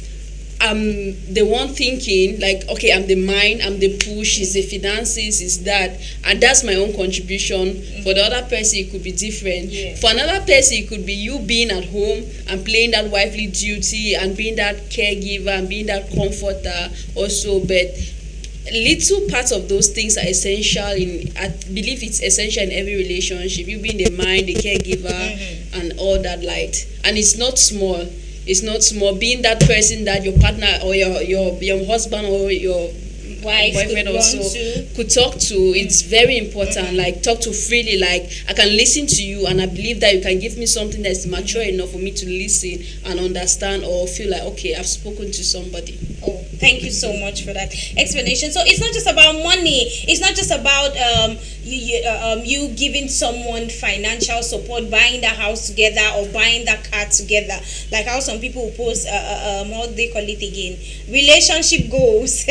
I'm the one thinking, like, okay, I'm the mind, I'm the push, is the finances, is that, and that's my own contribution. For the other person, it could be different. Yeah. For another person, it could be you being at home and playing that wifely duty and being that caregiver and being that comforter also. But little parts of those things are essential I believe it's essential in every relationship. You being the mind, the caregiver, and all that light. And it's not small. It's not small. Being that person that your partner or your husband or your boyfriend also could talk to, it's very important. Like, talk to freely. Like, I can listen to you, and I believe that you can give me something that's mature enough for me to listen and understand, or feel like, okay, I've spoken to somebody. Oh, thank you so much for that explanation. So it's not just about money. It's not just about you giving someone financial support, buying the house together or buying that car together. Like how some people post, how they call it again, relationship goals.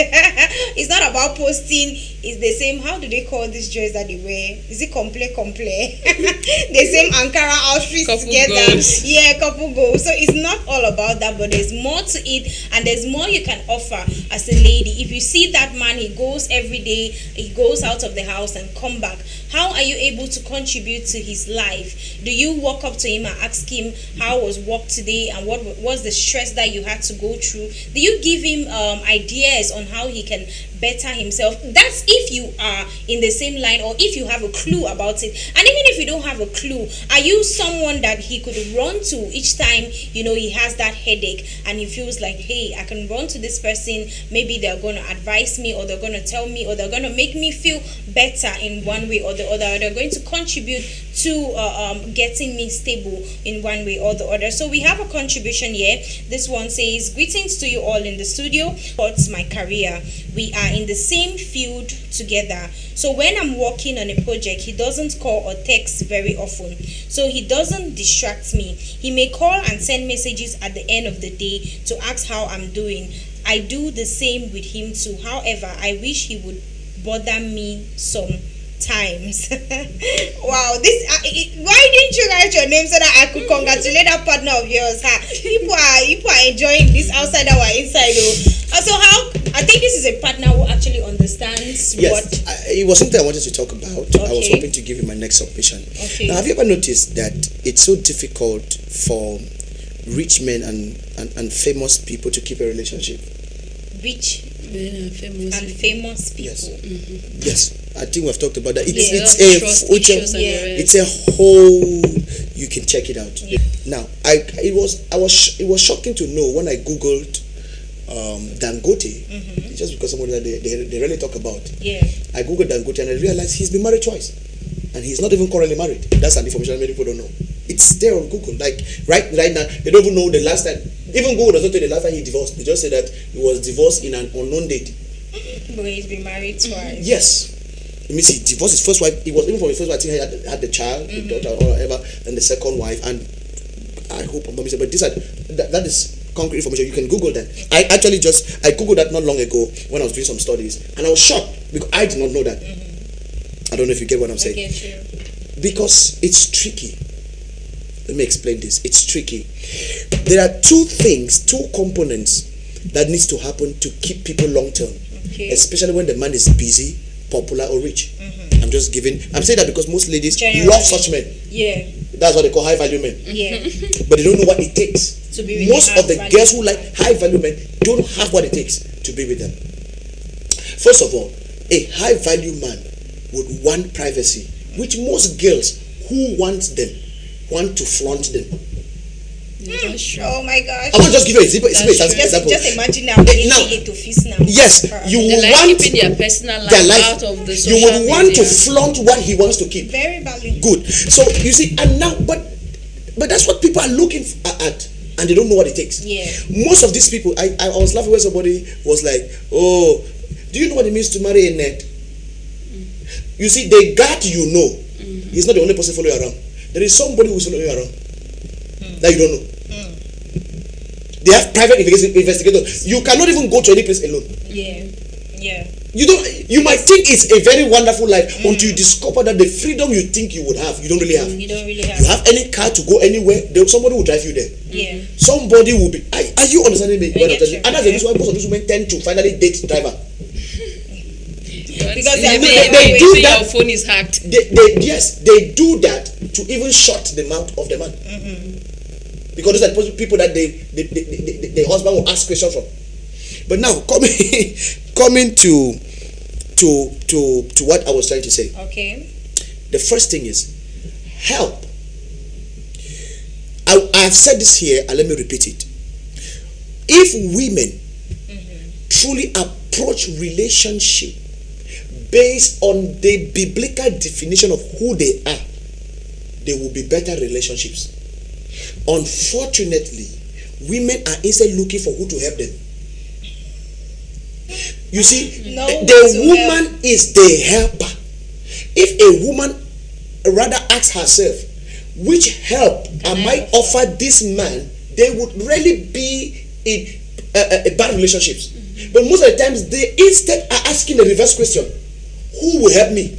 It's not about posting. It's the same. How do they call this dress that they wear? Is it complete? The same Ankara outfits Couple together. goals. Yeah, couple goals. So it's not all about that, but there's more to it, and there's more you can offer as a lady. If you see that man, he goes every day, he goes out of the house and come back. How are you able to contribute to his life? Do you walk up to him and ask him how was work today and what was the stress that you had to go through? Do you give him ideas on how he can better himself? That's if you are in the same line, or if you have a clue about it. And even if you don't have a clue, are you someone that he could run to each time he has that headache and he feels like, hey, I can run to this person, maybe they're going to advise me, or they're going to tell me, or they're going to make me feel better in one way or the other, or they're going to contribute to getting me stable in one way or the other. So we have a contribution here. This one says, greetings to you all in the studio. What's my career? We are in the same field together. So when I'm working on a project, he doesn't call or text very often. So he doesn't distract me. He may call and send messages at the end of the day to ask how I'm doing. I do the same with him too. However, I wish he would bother me sometimes. Wow, why didn't you write your name so that I could congratulate that partner of yours? People are enjoying this outside our inside though. So I think this is a partner who actually understands what. It was something I wanted to talk about. Okay. I was hoping to give you my next submission. Okay. Now, have you ever noticed that it's so difficult for rich men and famous people to keep a relationship? Rich Men and famous and people. famous people. Yes. Mm-hmm. Yes, I think we've talked about that. Trust issues and the It's rest. a whole. You can check it out. Yeah. Now, it was shocking to know when I googled Dangote, just because somebody that they really talk about. Yeah. I googled Dangote and I realized he's been married twice, and he's not even currently married. That's an information many people don't know. It's there on Google. Like right now, they don't even know the last time. Even Google doesn't tell the last time he divorced. They just say that he was divorced in an unknown date. But he's been married twice. Yes. Let me see. Divorced his first wife. It was even from his first wife. I think he had the child, the daughter, or whatever, and the second wife. And I hope I'm not mistaken, but that is concrete information. You can Google that. I Googled that not long ago when I was doing some studies, and I was shocked because I did not know that. I don't know if you get what I'm saying. I get you. Because it's tricky. Let me explain this. It's tricky. There are two components that needs to happen to keep people long term, especially when the man is busy, popular, or rich. I'm saying that because most ladies love such men. Yeah. That's what they call high value men. Yeah. But they don't know what it takes. To be with Most of the girls who like high value men don't have what it takes to be with them. First of all, a high value man would want privacy, which most girls who want them want to flaunt them. That's true. Oh my gosh. I want to just give you an example. Just imagine now getting to feast now. Yes, you They would like want keeping their personal their life life. out of the You social would want to media. flaunt what he wants to keep. Very valid. Good. So you see, and now, but that's what people are looking at, and they don't know what it takes. Yeah. Most of these people, I was laughing when somebody was like, "Oh, do you know what it means to marry a net?" You see, the guy he's not the only person following you around. There is somebody who's following you around that you don't know. They have private investigators. You cannot even go to any place alone. Yeah. Yeah. You might think it's a very wonderful life until you discover that the freedom you think you would have, you don't really have. You don't really have. You have any car to go anywhere, somebody will drive you there. Yeah. Somebody will be. Are you understanding me? I get you. And that's the reason why most of these women tend to finally date driver. Because they do that. Your phone is hacked. They do that to even shut the mouth of the man. Because those are the people that the husband will ask questions from. But now coming to what I was trying to say. Okay. The first thing is help. I have said this here, and let me repeat it. If women truly approach relationship based on the biblical definition of who they are, they will be better relationships. Unfortunately, women are instead looking for who to help them. You see, the woman is the helper. If a woman rather asks herself, which help am I offer this man, they would really be in a bad relationships. But most of the times, they instead are asking the reverse question: who will help me?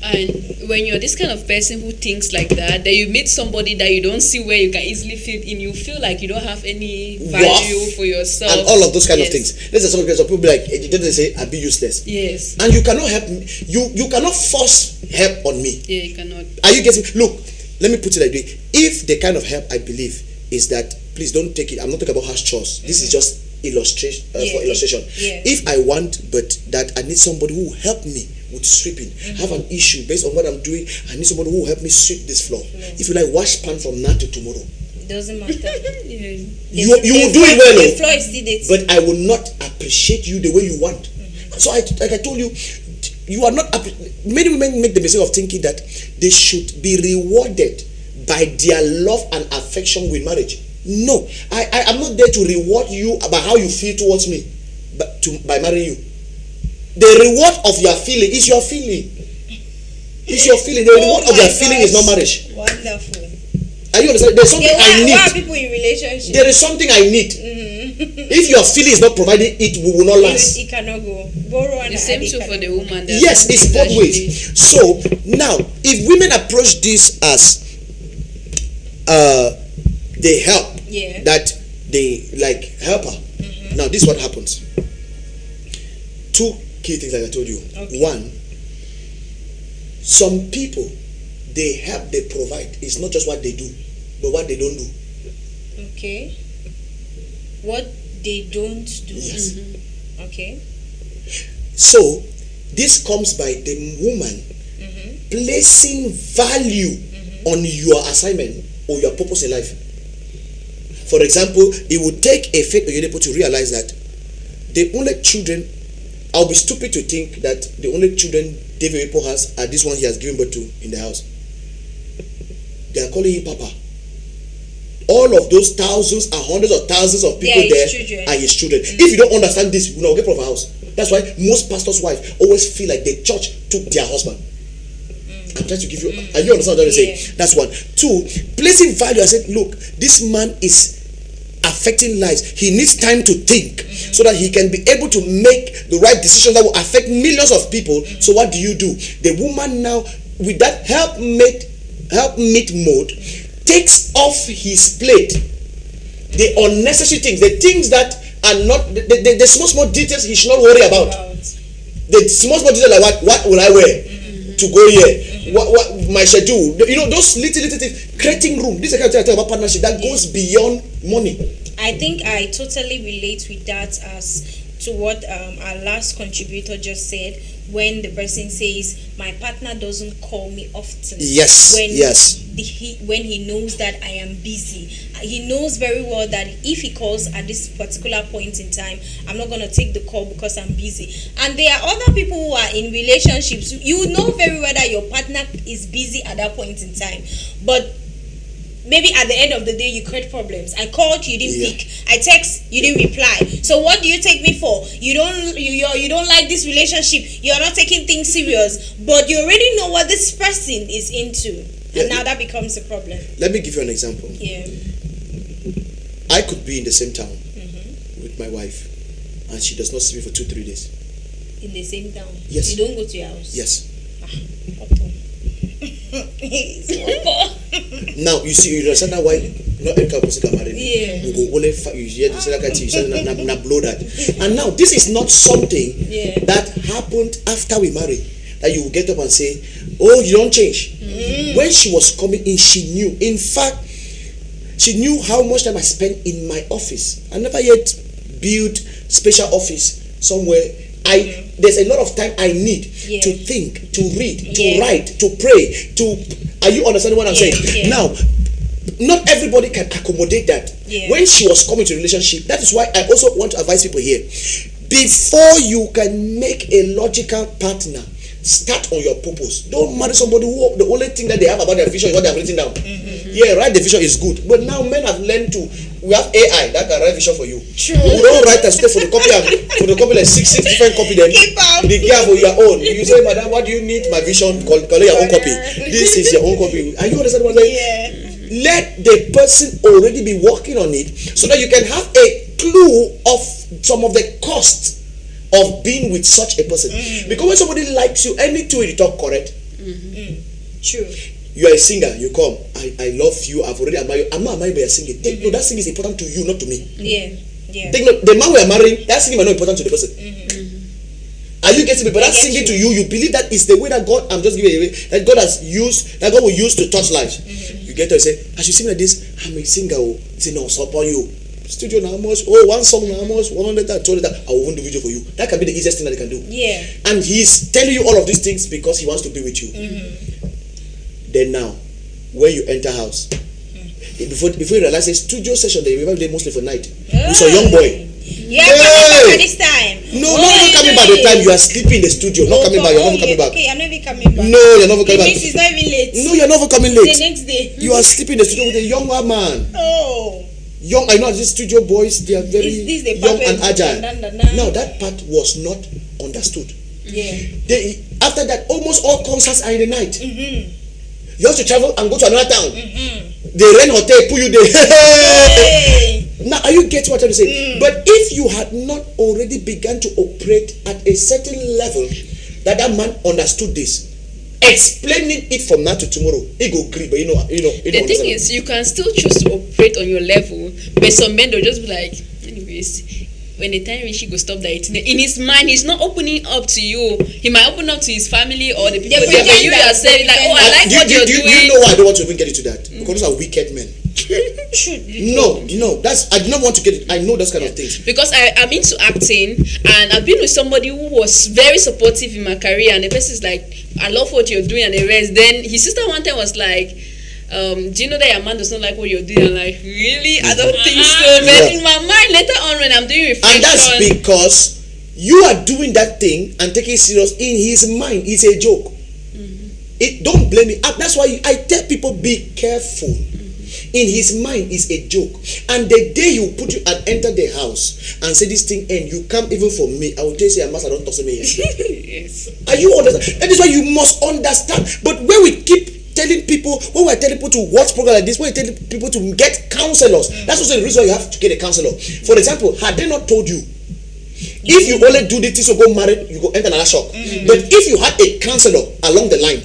And when you're this kind of person who thinks like that, then you meet somebody that you don't see where you can easily fit in, you feel like you don't have any value for yourself. And all of those kind of things. There's some people be like, they say, I'll be useless. Yes. And you cannot help me. You cannot force help on me. Yeah, you cannot. Are you getting? Look, let me put it like this. If the kind of help I believe is that, please don't take it. I'm not talking about harsh chores. This is just illustration for illustration. Yeah. If I want, but that I need somebody who will help me with sweeping, have an issue based on what I'm doing, I need somebody who will help me sweep this floor. If you like, wash pan from now to tomorrow. Doesn't matter. You will do it well, the floor is still there. but I will not appreciate you the way you want. So like I told you, you are not. Many women make the mistake of thinking that they should be rewarded by their love and affection with marriage. No, I am not there to reward you about how you feel towards me, but by marrying you. The reward of your feeling is your feeling. It's your feeling. The reward of your feeling is not marriage. Wonderful. Are you understand? There's something I need. Why are people in relationship? There is something I need. If your feeling is not provided, it will not last. It cannot go. Borrow and The same too for the woman. Yes, it's both ways. So now, if women approach this as they help, that they like help her. Now, this is what happens. Two key things, like I told you. Okay. One, some people, they help, they provide. It's not just what they do, but what they don't do. Okay. What they don't do. Yes. Okay. So, this comes by the woman placing value on your assignment or your purpose in life. For example, it would take a Faith Oyedepo to realize that the only children, I'll be stupid to think that the only children David Oyedepo has are this one he has given birth to in the house. They are calling him Papa. All of those thousands and hundreds of thousands of people there are his children. If you don't understand this, you will not get from our house. That's why most pastors' wives always feel like the church took their husband. I'm trying to give you. Are you understand what I'm saying? That's one. Two, placing value. I said, look, this man is affecting lives. He needs time to think so that he can be able to make the right decisions that will affect millions of people. So what do? The woman now, with that help meet mode, takes off his plate the unnecessary things, the things that are not the small details he should not worry about. The small details like what will I wear to go here? What my schedule? Those little things. Creating room. This is the kind of thing I talk about partnership that goes beyond money. I think I totally relate with that as to what our last contributor just said, when the person says my partner doesn't call me often. Yes. When he knows that I am busy, he knows very well that if he calls at this particular point in time, I'm not going to take the call because I'm busy. And there are other people who are in relationships. You know very well that your partner is busy at that point in time, but maybe at the end of the day you create problems. I called, you didn't pick. I text, you didn't reply. So what do you take me for? You don't like this relationship. You're not taking things serious, but you already know what this person is into, and now that becomes a problem. Let me give you an example. Yeah. I could be in the same town with my wife, and she does not see me for 2-3 days. In the same town. Yes. You don't go to your house. Yes. Now you see, you understand now why not Erica was married. Yeah. You go only you hear the you na blow that. And now this is not something that happened after we married, that you will get up and say, oh, you don't change. When she was coming in, she knew. In fact, she knew how much time I spent in my office. I never yet built special office somewhere. There's a lot of time I need to think, to read, to write, to pray, are you understanding what I'm saying? Yeah. Now, not everybody can accommodate that. When she was coming to a relationship, that is why I also want to advise people here. Before you can make a logical partner, start on your purpose. Don't marry somebody who the only thing that they have about their vision is what they have written down. Write the vision is good. But now men have learned we have AI that can write vision for you. True. You don't write and stay for the copy like six different copy then. The gear for your own. You say, madam, what do you need? My vision, call your own copy. This is your own copy. Are you understanding what I'm saying? Let the person already be working on it so that you can have a clue of some of the costs of being with such a person. Because when somebody likes you, anything you talk correct. True. You are a singer, you come. I love you, I've already admired you. I'm not admired by your singing. Take note, that singing is important to you, not to me. Take note, the man we are marrying, that singing might not be important to the person. Are you getting me? But that singing to you, you believe that is the way that God, I'm just giving it away, that God has used, that God will use to touch lives. You get to say, as you sing like this, I'm a singer. You say, no, support you. Studio now much, one song now much, 100 that, 200 that, I will do video for you. That can be the easiest thing that they can do. And he's telling you all of these things because he wants to be with you. Then now, when you enter house, before you realize a studio session, they remember they mostly for night. With a young boy. Coming back this time. No, not coming back the time you are sleeping in the studio. Not coming back, you're not coming back. Okay, I'm never coming back. No, you're not coming back. It's not even late. No, you're not coming late. The next day. You are sleeping in the studio with a younger man. Young, I know these studio boys, they are very young and agile. Now that part was not understood. After that, almost all concerts are in the night. You have to travel and go to another town. They rent hotel, put you there. Now, are you getting what I'm saying? But if you had not already begun to operate at a certain level, that man understood this, explaining it from now to tomorrow, he go agree. But the thing is, you can still choose to operate on your level, but some men will just be like, anyways, when the time reaches, he go stop that. In his mind, he's not opening up to you. He might open up to his family or the people. But you are saying like, oh, I like what you're doing. You know why I don't want to even get into that? Because those are wicked men. No, I do not want to get it. I know those kind of things. Because I'm into acting, and I've been with somebody who was very supportive in my career, and the person is like, I love what you're doing and the rest. Then his sister one time was like, do you know that your man does not like what you're doing? I'm like, really? I don't think so. But in my mind, later on when I'm doing reflection, and that's because you are doing that thing and taking it serious. In his mind, it's a joke. Don't blame it. That's why I tell people, be careful. In his mind is a joke, and the day you put you and enter the house and say this thing end, you come even for me, I will tell you, say, master, don't toss me. Yes. Are you understand? That is why you must understand. But when we keep telling people, when we're telling people to watch programs like this, when we're telling people to get counselors, that's also the reason why you have to get a counselor. For example, had they not told you, if you only do this thing, so go married, you go enter another shock. But if you had a counselor along the line,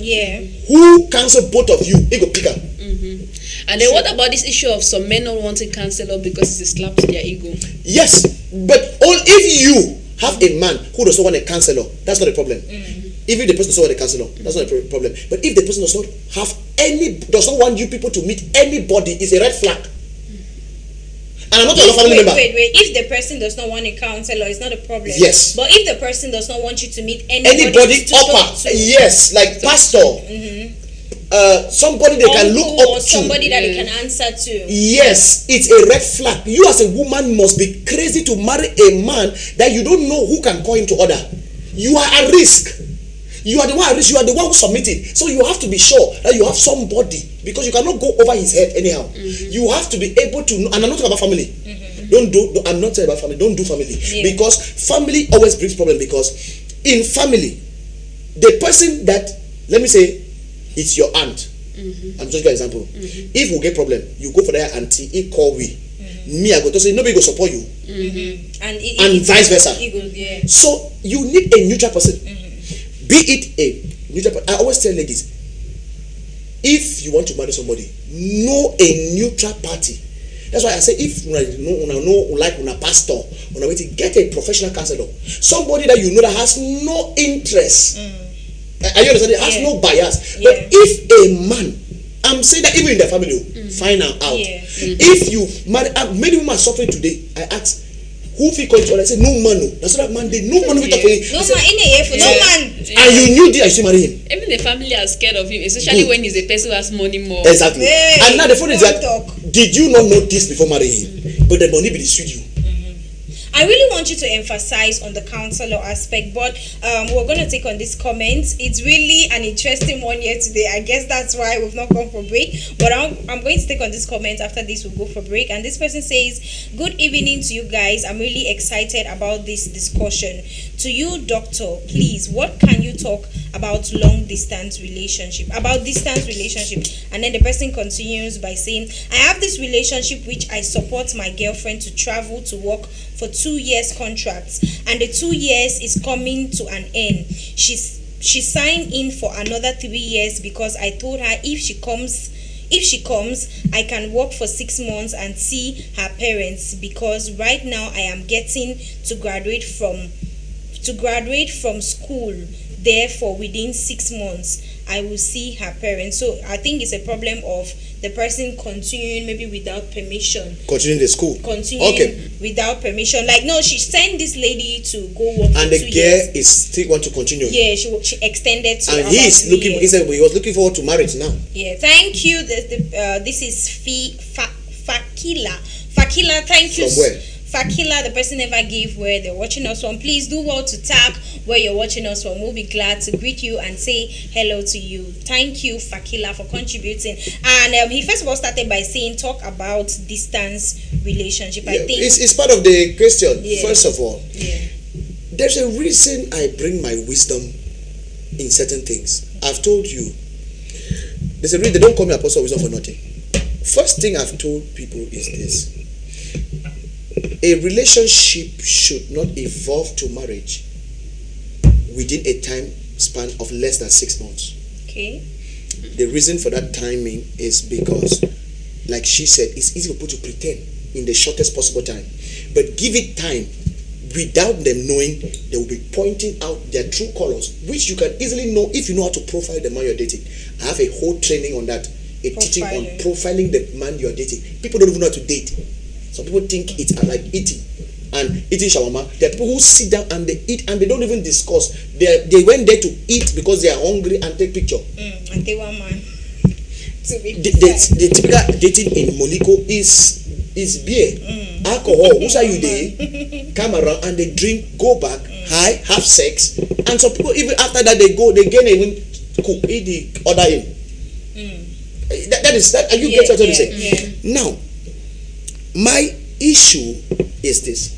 who counsel both of you, it go pick up. And then what about this issue of some men not wanting counselor because it's a slap to their ego? Yes, but if you have a man who does not want a counselor, that's not a problem. Even the person does not want a counselor, that's not a problem. But if the person does not want you people to meet anybody, it's a red flag. And I'm not a family member. Wait. If the person does not want a counselor, it's not a problem. Yes. But if the person does not want you to meet anybody yes, like pastor, somebody they can look up or somebody that they can answer to. Yes, it's a red flag. You as a woman must be crazy to marry a man that you don't know who can call him to order. You are at risk. You are the one at risk. You are the one who submitted. So you have to be sure that you have somebody, because you cannot go over his head anyhow. You have to be able to know, and I'm not talking about family. I'm not talking about family. Don't do family. Because family always brings problem, because in family, the person that, let me say, it's your aunt. I'm just giving an example. If we get problem, you go for that auntie, it call we. Me, I go to say nobody go support you. And vice versa. So you need a neutral person. Be it a neutral person. I always tell ladies, if you want to marry somebody, know a neutral party. That's why I say, if you know like a pastor, get a professional counselor, somebody that you know that has no interest. Are you understanding? Has no bias. But if a man, I'm saying that even in the family, find out. If you marry, many women are suffering today. I ask, who feel call each other? I say, no man, no. That's not man. They no man with no man. And you knew this, I should marry him. Even the family are scared of him, especially when he's a person who has money more. Exactly. And now the phone is that, did you not know this before marrying him? But the money will suit you. I really want you to emphasize on the counselor aspect, but we're going to take on this comment. It's really an interesting one here today. I guess that's why we've not gone for break. But I'm going to take on this comment. After this, we'll go for break. And this person says, good evening to you guys. I'm really excited about this discussion. To you, doctor, please, what can you talk about long distance relationship? About distance relationship. And then the person continues by saying, I have this relationship which I support my girlfriend to travel to work for 2 years contracts, and the 2 years is coming to an end. She signed in for another 3 years because I told her if she comes, I can work for 6 months and see her parents, because right now I am getting to graduate from school. Therefore, within 6 months, I will see her parents. So I think it's a problem of the person continuing maybe without permission. Continuing the school. Without permission. Like, no, she sent this lady to go work. And the girl is still want to continue. Yeah, she extended to. And he is looking. He said he was looking forward to marriage now. Yeah, thank you. This is Fakila. Fakila, thank you. From where? Fakila, the person never gave where they're watching us from. Please do well to tap where you're watching us from. We'll be glad to greet you and say hello to you. Thank you, Fakila, for contributing. And he first of all started by saying, talk about distance relationship. I think it's part of the question. First of all, there's a reason I bring my wisdom in certain things. I've told you, there's a reason they don't call me Apostle of Wisdom for nothing. First thing I've told people is this: a relationship should not evolve to marriage within a time span of less than 6 months. Okay. The reason for that timing is because, like she said, it's easy for people to pretend in the shortest possible time. But give it time. Without them knowing, they will be pointing out their true colors, which you can easily know if you know how to profile the man you're dating. I have a whole training on that, teaching on profiling the man you're dating. People don't even know how to date. Some people think it's like eating and eating shawarma. There are people who sit down and they eat and they don't even discuss. They went there to eat because they are hungry and take picture. And they want man. The typical dating in Monaco is beer, alcohol. Who's are you there? Come around and they drink, go back, high, have sex, and some people even after that they gain even cook, eat the other in. That is that. Are you get what I'm saying? Now, my issue is this.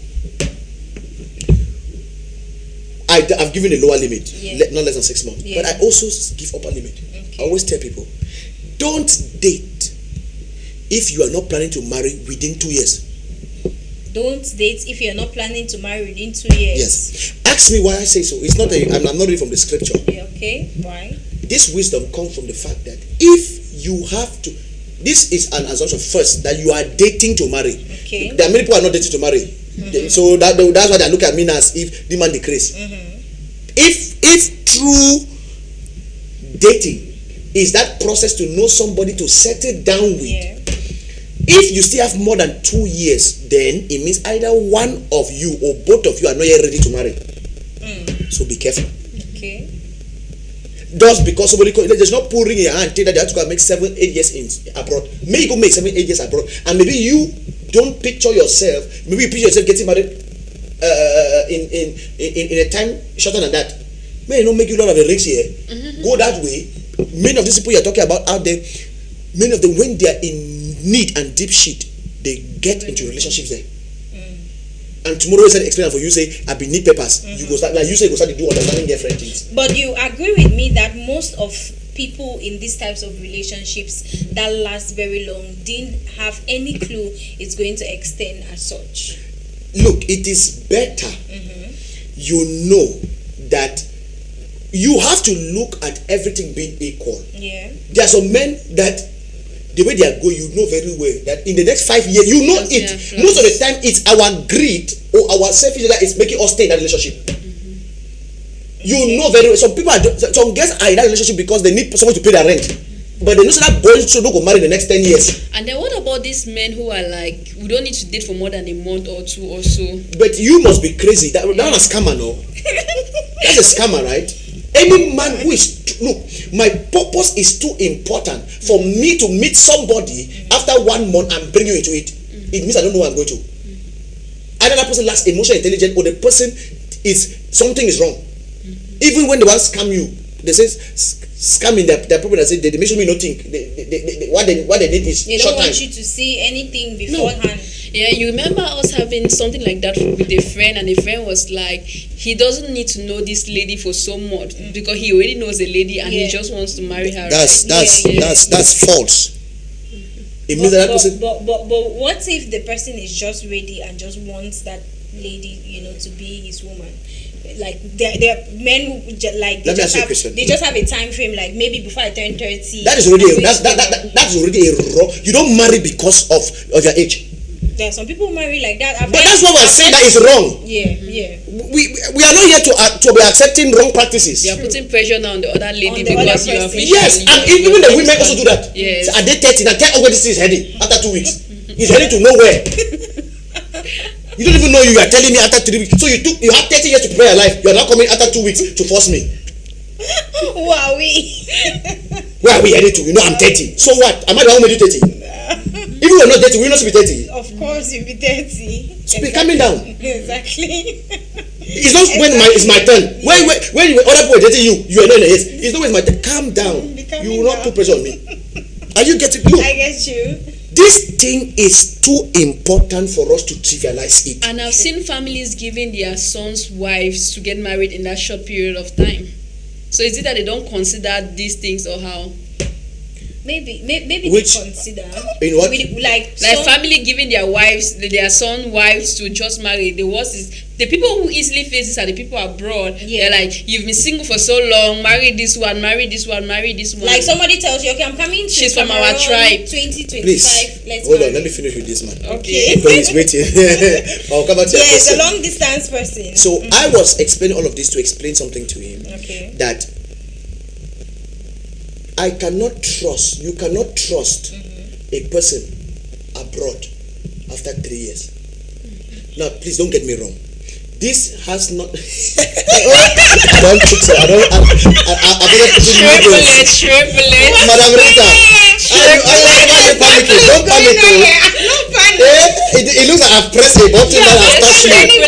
I've given a lower limit, not less than 6 months. But I also give upper limit. I always tell people, don't date if you are not planning to marry within 2 years. Don't date if you're not planning to marry within 2 years. Yes. Ask me why I say so. It's not I'm not reading from the scripture. Yeah, okay, why? This wisdom comes from the fact that if you have to, this is an assumption first that you are dating to marry. Okay. There are many people who are not dating to marry. So that's why they look at me as if the man decrease. If true dating is that process to know somebody to settle down with, Yeah. if you still have more than 2 years, then it means either one of you or both of you are not yet ready to marry. So be careful. Okay. Just because somebody there's not pouring in your hand, take that they have to go and make 7-8 years in abroad. Maybe you go make 7-8 years abroad, and maybe you don't picture yourself. Maybe you picture yourself getting married in a time shorter than that. May not make you a lot of the rings here. Go that way. Many of these people you're talking about out there, many of them, when they are in need and deep shit, they get into relationships there. And tomorrow we start explaining for you, say I be need papers. You go start, like you say, go start to do understanding girlfriend things. But you agree with me that most of people in these types of relationships that last very long didn't have any clue it's going to extend as such. Look, it is better you know that you have to look at everything being equal. Yeah. There are some men that the way they are going, you know very well that in the next 5 years, you know it. Most of the time, it's our greed or our selfishness that is making us stay in that relationship. You know very well. Some people some girls are in that relationship because they need someone to pay their rent. But they know that boys should not go marry in the next 10 years. And then what about these men who are like, we don't need to date for more than a month or two or so? But you must be crazy. That one a scammer, no? That's a scammer, right? Any man who is look, my purpose is too important for me to meet somebody after 1 month and bring you into it. It means I don't know where I'm going to. Either that person lacks emotional intelligence or the person is something is wrong. Even when they want to scam you, they say scamming their problem. They say they make sure me not think. What they need is They short don't time. want you to see anything beforehand. Yeah, you remember us having something like that with a friend, and a friend was like, he doesn't need to know this lady for so much because he already knows the lady and he just wants to marry her. That's false. It means that person. But what if the person is just ready and just wants that lady, to be his woman? Like there are men who like they just have a time frame, like maybe before I turn 30. That is already that's already a wrong. You don't marry because of your age. There are some people who marry like that. But that's what we're saying, that is wrong. Yeah. We are not here to be accepting wrong practices. You are putting pressure now on the other lady the because other you are person. Yes, and even the women also do that. Yes. So are they 30 now? Tell where this is heading after 2 weeks. He's heading to nowhere. You don't even know you are telling me after 3 weeks. So you have 30 years to prepare your life. You are now coming after 2 weeks to force me. Who are we? Where are we heading to? You know I'm 30. So what? Am I the one who made you 30? Even we're not 30, we're not to be 30. Of course you'll be 30. Speak, calming down. Exactly. It's not when it's my turn. When other people are dating you are not in the yes. It's not when it's my turn. Calm down. You will not put pressure on me. Are you getting? Look, I get you. this thing is too important for us to trivialize it. And I've seen families giving their sons' wives to get married in that short period of time. So is it that they don't consider these things, or how? Maybe Which- they consider in what? like Family giving their wives, their son wives to just marry. The worst is the people who easily face this are the people abroad. Yeah. They're like, you've been single for so long, marry this one, marry this one, marry this one. like somebody tells you, okay, I'm coming to She's from Cameroon, our tribe. 2025. Please, Let's hold on. marry. Let me finish with this man. Okay. Because he's waiting. I'll come back to your Yeah, it's a question. long distance person. So I was explaining all of this to explain something to him. Okay. That I cannot trust, you cannot trust a person abroad after 3 years. Now, please don't get me wrong. This has not. I don't think so. I don't Triple it. Madam Rita, why you panicking? Don't panic. No panic. It looks like I've pressed a button that has touched me.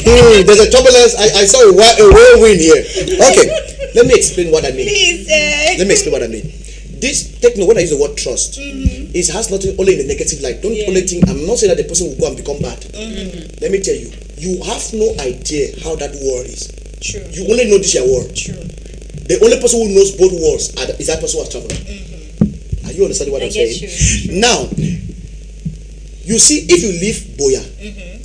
Triple There's a turbulence. I saw a whirlwind here. Okay, let me explain what I mean. Please. Let me explain what I mean. This techno, when I use the word trust, it has nothing only in the negative light. Don't only think. I'm not saying that the person will go and become bad. Let me tell you, you have no idea how that world is. True. You only know this your world. True. The only person who knows both worlds is that person who has traveled. Are Are you understanding what I I'm get saying? you. Now, you see, if you leave Boya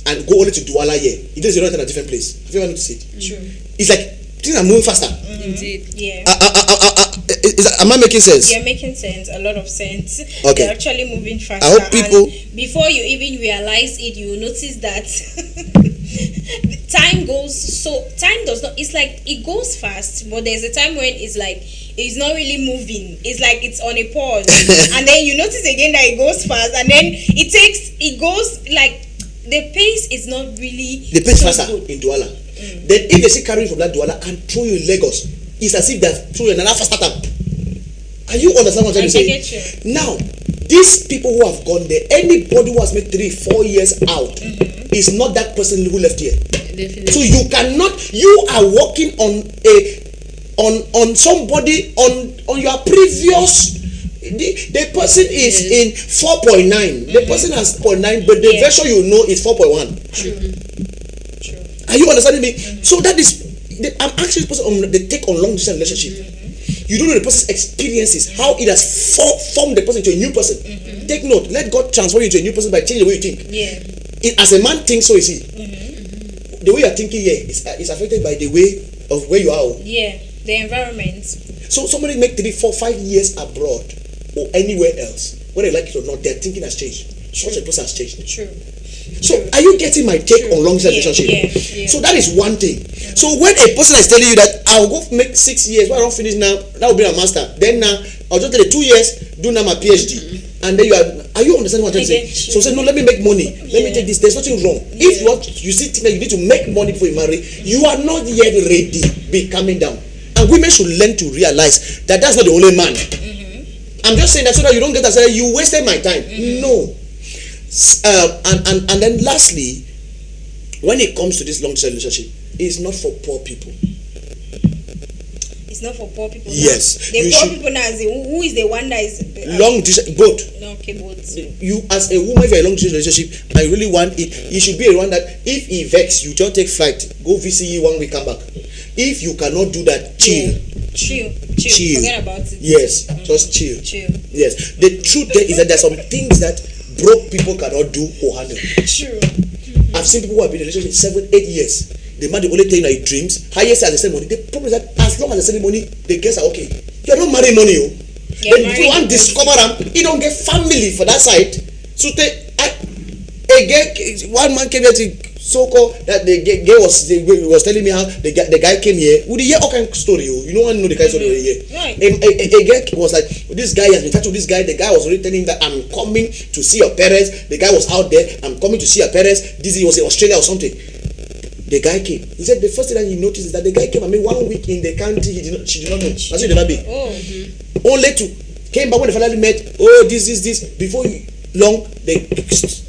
and go only to Douala here, it is not in a different place. Have you ever noticed it? True. It's like things are moving faster. Indeed. Yeah. Am I making sense? You're making sense, a lot of sense. Okay. They're actually moving faster. I hope people- and before you even realize it, you will notice that time does not, it's like it goes fast, but there's a time when it's like it's not really moving. It's like it's on a pause. And then you notice again that it goes fast, and then it goes like the pace is not really The pace so faster good. in Douala. Then if they see carrying from that Douala and throw you in Lagos, it's as if they're throwing another faster time. Are you understand what I'm I saying? get you. Now, these people who have gone there, anybody who has made 3-4 years out is not that person who left here. Definitely. So you cannot. You are working on somebody on your previous. The person is in 4.9. The person has 0.9, but the version you know is 4.1. True. Are you understanding me? So that is. I'm actually the person on the take on long distance relationship. You don't know the person's experiences, how it has formed the person into a new person. Take note. Let God transform you into a new person by changing the way you think. Yeah. As a man thinks, so is he. The way you're thinking here is affected by the way of where you are. Yeah. The environment. So somebody make 3, 4, 5 years abroad or anywhere else, whether they like it or not, their thinking has changed. Such a person has changed. True. So are you getting my take on long distance relationship? Yeah. So that is one thing. So when a person is telling you that I'll go make 6 years, when I don't finish now, that will be a master. Then now I'll just tell you 2 years, do now my PhD. And then are you understanding what I'm saying? So say no, let me make money. Let me take this. There's nothing wrong. If you see think that you need to make money before you marry, you are not yet ready. Be coming down. And women should learn to realize that that's not the only man. I'm just saying that so that you don't get that say you wasted my time. No. And then lastly, when it comes to this long-term relationship, it's not for poor people. It's not for poor people. Yes, The you poor should- people now is who is the one that is Long distance, both. Okay, both. You as a woman, if you're in a long distance relationship and you really want it, you should be a one that if he vex you, just take flight, go VCE 1 week, come back. If you cannot do that, chill. Chill. Forget about it. Yes, just chill. Chill. Yes, the truth there is that there's some things that broke people cannot do or handle. True. I've seen people who have been in a relationship 7, 8 years. The man, the only thing that he dreams, highest as the same money. The problem is that as long as the same money, the girls are okay. You're not marrying money, oh. You're Then if you marrying want to discover them, you don't get family for that side. So one man came here to so-called that the guy was telling me how the guy came here. Would you hear all kind of story? You don't want to know the kind of story here. Right. A guy was like, this guy has been talking to this guy. The guy was already telling him that I'm coming to see your parents. The guy was out there. I'm coming to see your parents. This was in Australia or something. The guy came. He said the first thing that he noticed is that the guy came. 1 week in the country. She did not know. That's what it did not be. Only to came back when they finally met. Oh, this. Before long,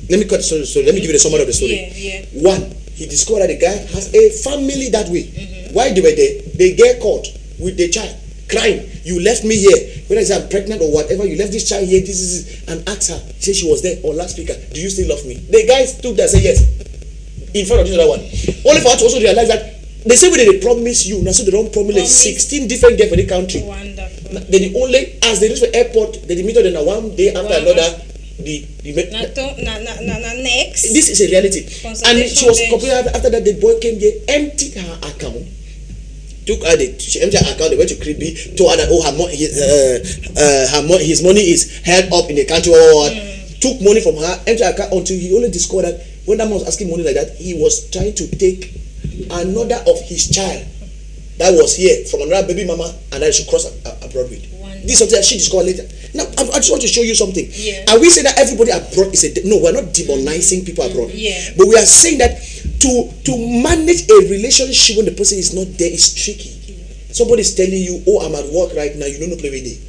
let me cut the story. Let me give you the summary of the story. Yeah. One, he discovered that the guy has a family that way. While they were there, they get caught with the child crying. You left me here. Whether it's I'm pregnant or whatever, you left this child here. This is and asked her. She said she was there on last speaker. Do you still love me? The guy stood there and said yes. In front of this other one. Only for her to also realize that the same way they promise you, now so they don't promise like 16 different girls for the country. Wonderful. They the only as they reach the airport, they meet them one day after another. Next. This is a reality. And she was completely after that. The boy came here, emptied her account. Took her she emptied her account. They went to Kribi, told her that his money is held up in the country. Took money from her, emptied her account until he only discovered that when that man was asking money like that, he was trying to take another of his child that was here from another baby mama and that she crossed abroad with. This is something that she discovered later. Now, I just want to show you something. Yeah. And we say that everybody abroad is no, we're not demonizing people abroad. Yeah. But we are saying that to manage a relationship when the person is not there is tricky. Somebody is telling you, oh, I'm at work right now, you don't know play with it.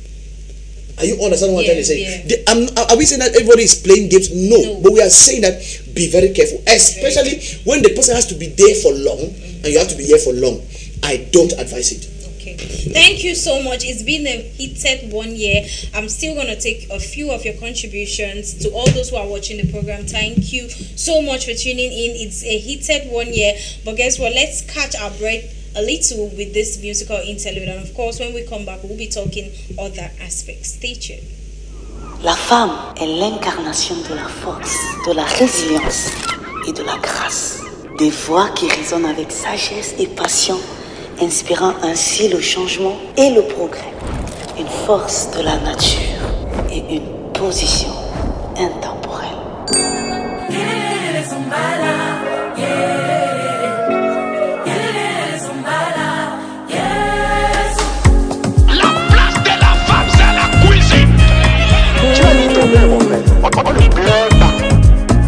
Are you understanding what I'm trying to say? Are we saying that everybody is playing games? No. But we are saying that be very careful, especially when the person has to be there for long and you have to be here for long. I don't advise it. Okay. Thank you so much. It's been a heated 1 year. I'm still going to take a few of your contributions to all those who are watching the program. Thank you so much for tuning in. It's a heated 1 year. But guess what? Let's catch our breath a little with this musical interlude. And of course, when we come back, we'll be talking other aspects. Stay tuned. La femme est l'incarnation de la force, de la résilience et de la grâce. Des voix qui résonnent avec sagesse et passion, inspirant ainsi le changement et le progrès. Une force de la nature et une position intemporelle.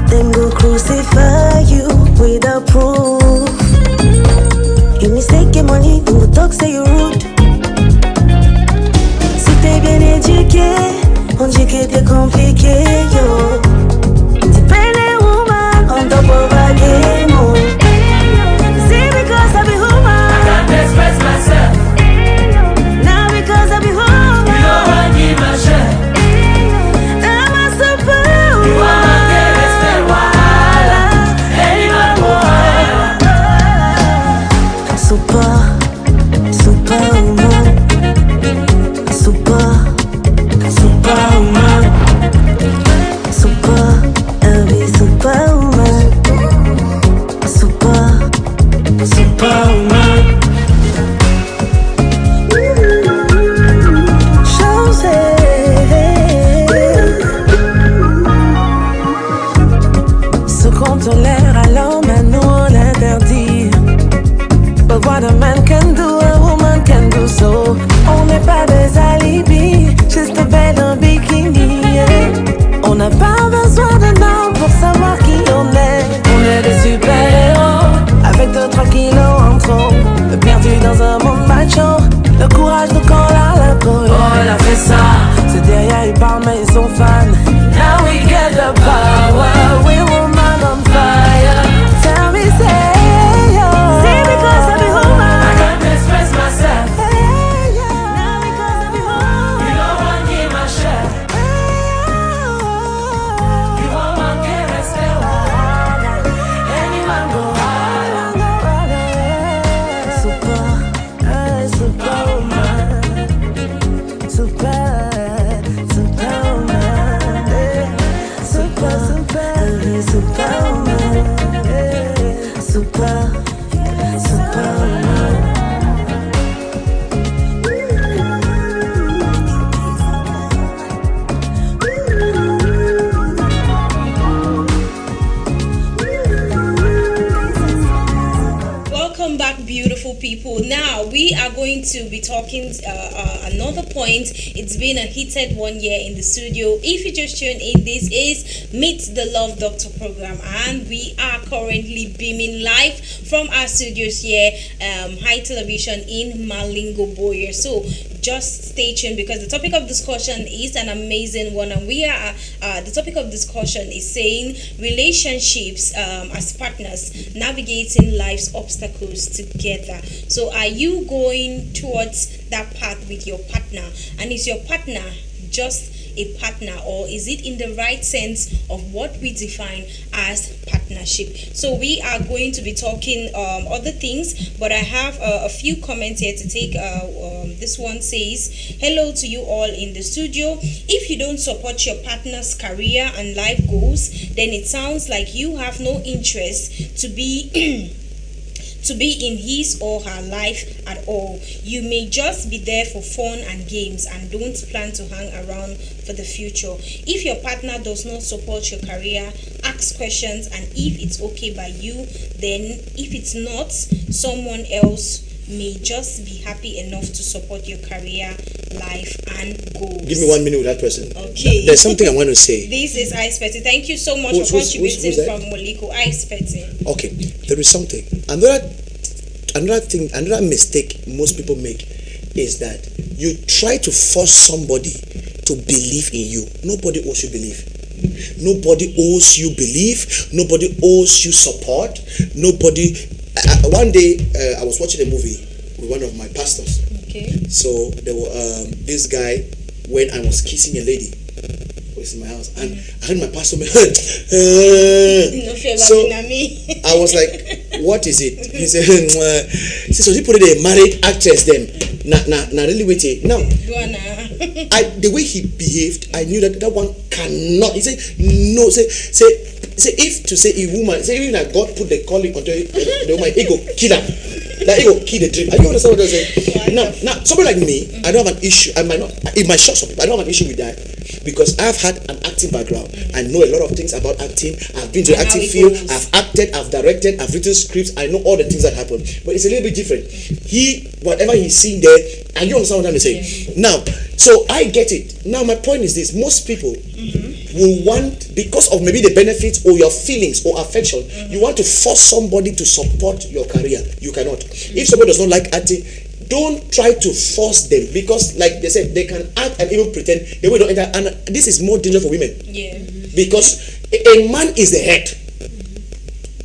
Them go crucify you without proof. You mistake your money, them go talk say you rude. Si t'es bien éduqué, on dit que t'es compliqué, yo. T'es belle woman, on top of a game, oh. See because I be woman, I can't express myself. Now because I be woman, you know I give my share. To be talking another point. It's been a heated 1 year in the studio. If you just tuned in, this is Meet the Love Doctor program, and we are currently beaming live from our studios here, High Television in Malingo Boyer. So just stay tuned because the topic of discussion is an amazing one, and we are the topic of discussion is saying relationships as partners navigating life's obstacles together. So are you going towards that path with your partner, and is your partner just a partner, or is it in the right sense of what we define as partnership? So we are going to be talking other things, but I have a few comments here to take. This one says, hello to you all in the studio. If you don't support your partner's career and life goals, then it sounds like you have no interest to be to be in his or her life at all. You may just be there for fun and games and don't plan to hang around for the future. If your partner does not support your career, ask questions, and if it's okay by you, then if it's not, someone else may just be happy enough to support your career, life, and goals. Give me 1 minute with that person. Okay. There's something I want to say. This is Ice Petty. Thank you so much for contributing from Moliko. Ice Petty. Okay, there is something. Another mistake most people make is that you try to force somebody to believe in you. Nobody owes you belief. Nobody owes you belief. Nobody owes you support. Nobody. One day, I was watching a movie with one of my pastors. Okay. So there was this guy when I was kissing a lady was in my house, and I heard my pastor so I was like, what is it? He said, so he put it a married actress then. Now really wait. Now Go on now. the way he behaved, I knew that one cannot. He said no. Say if to say a woman, say even that God put the calling onto the woman, he go kill her. That he go kill the dream. Are you understand what I'm saying? Now somebody like me, I don't have an issue. I might not. It might shock some people. I don't have an issue with that because I've had an acting background. I know a lot of things about acting. I've been to the acting field. I've acted. I've directed. I've written scripts. I know all the things that happen. But it's a little bit different. Whatever he's seeing there, and you understand what I'm saying. Now, so I get it. Now my point is this: most people will want, because of maybe the benefits or your feelings or affection, you want to force somebody to support your career. You cannot. If somebody does not like acting, don't try to force them, because like they said, they can act and even pretend they will not enter, and this is more dangerous for women. Because a man is the head.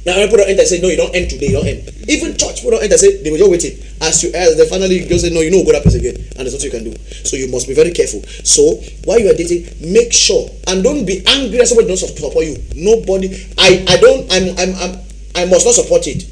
Now people don't enter and say no, you don't end today, you don't end. Even church people don't enter and say they were just waiting. As they finally go say no, you know go that place again, and there's nothing you can do. So you must be very careful. So while you are dating, make sure, and don't be angry that somebody doesn't support you. Nobody, I must not support it.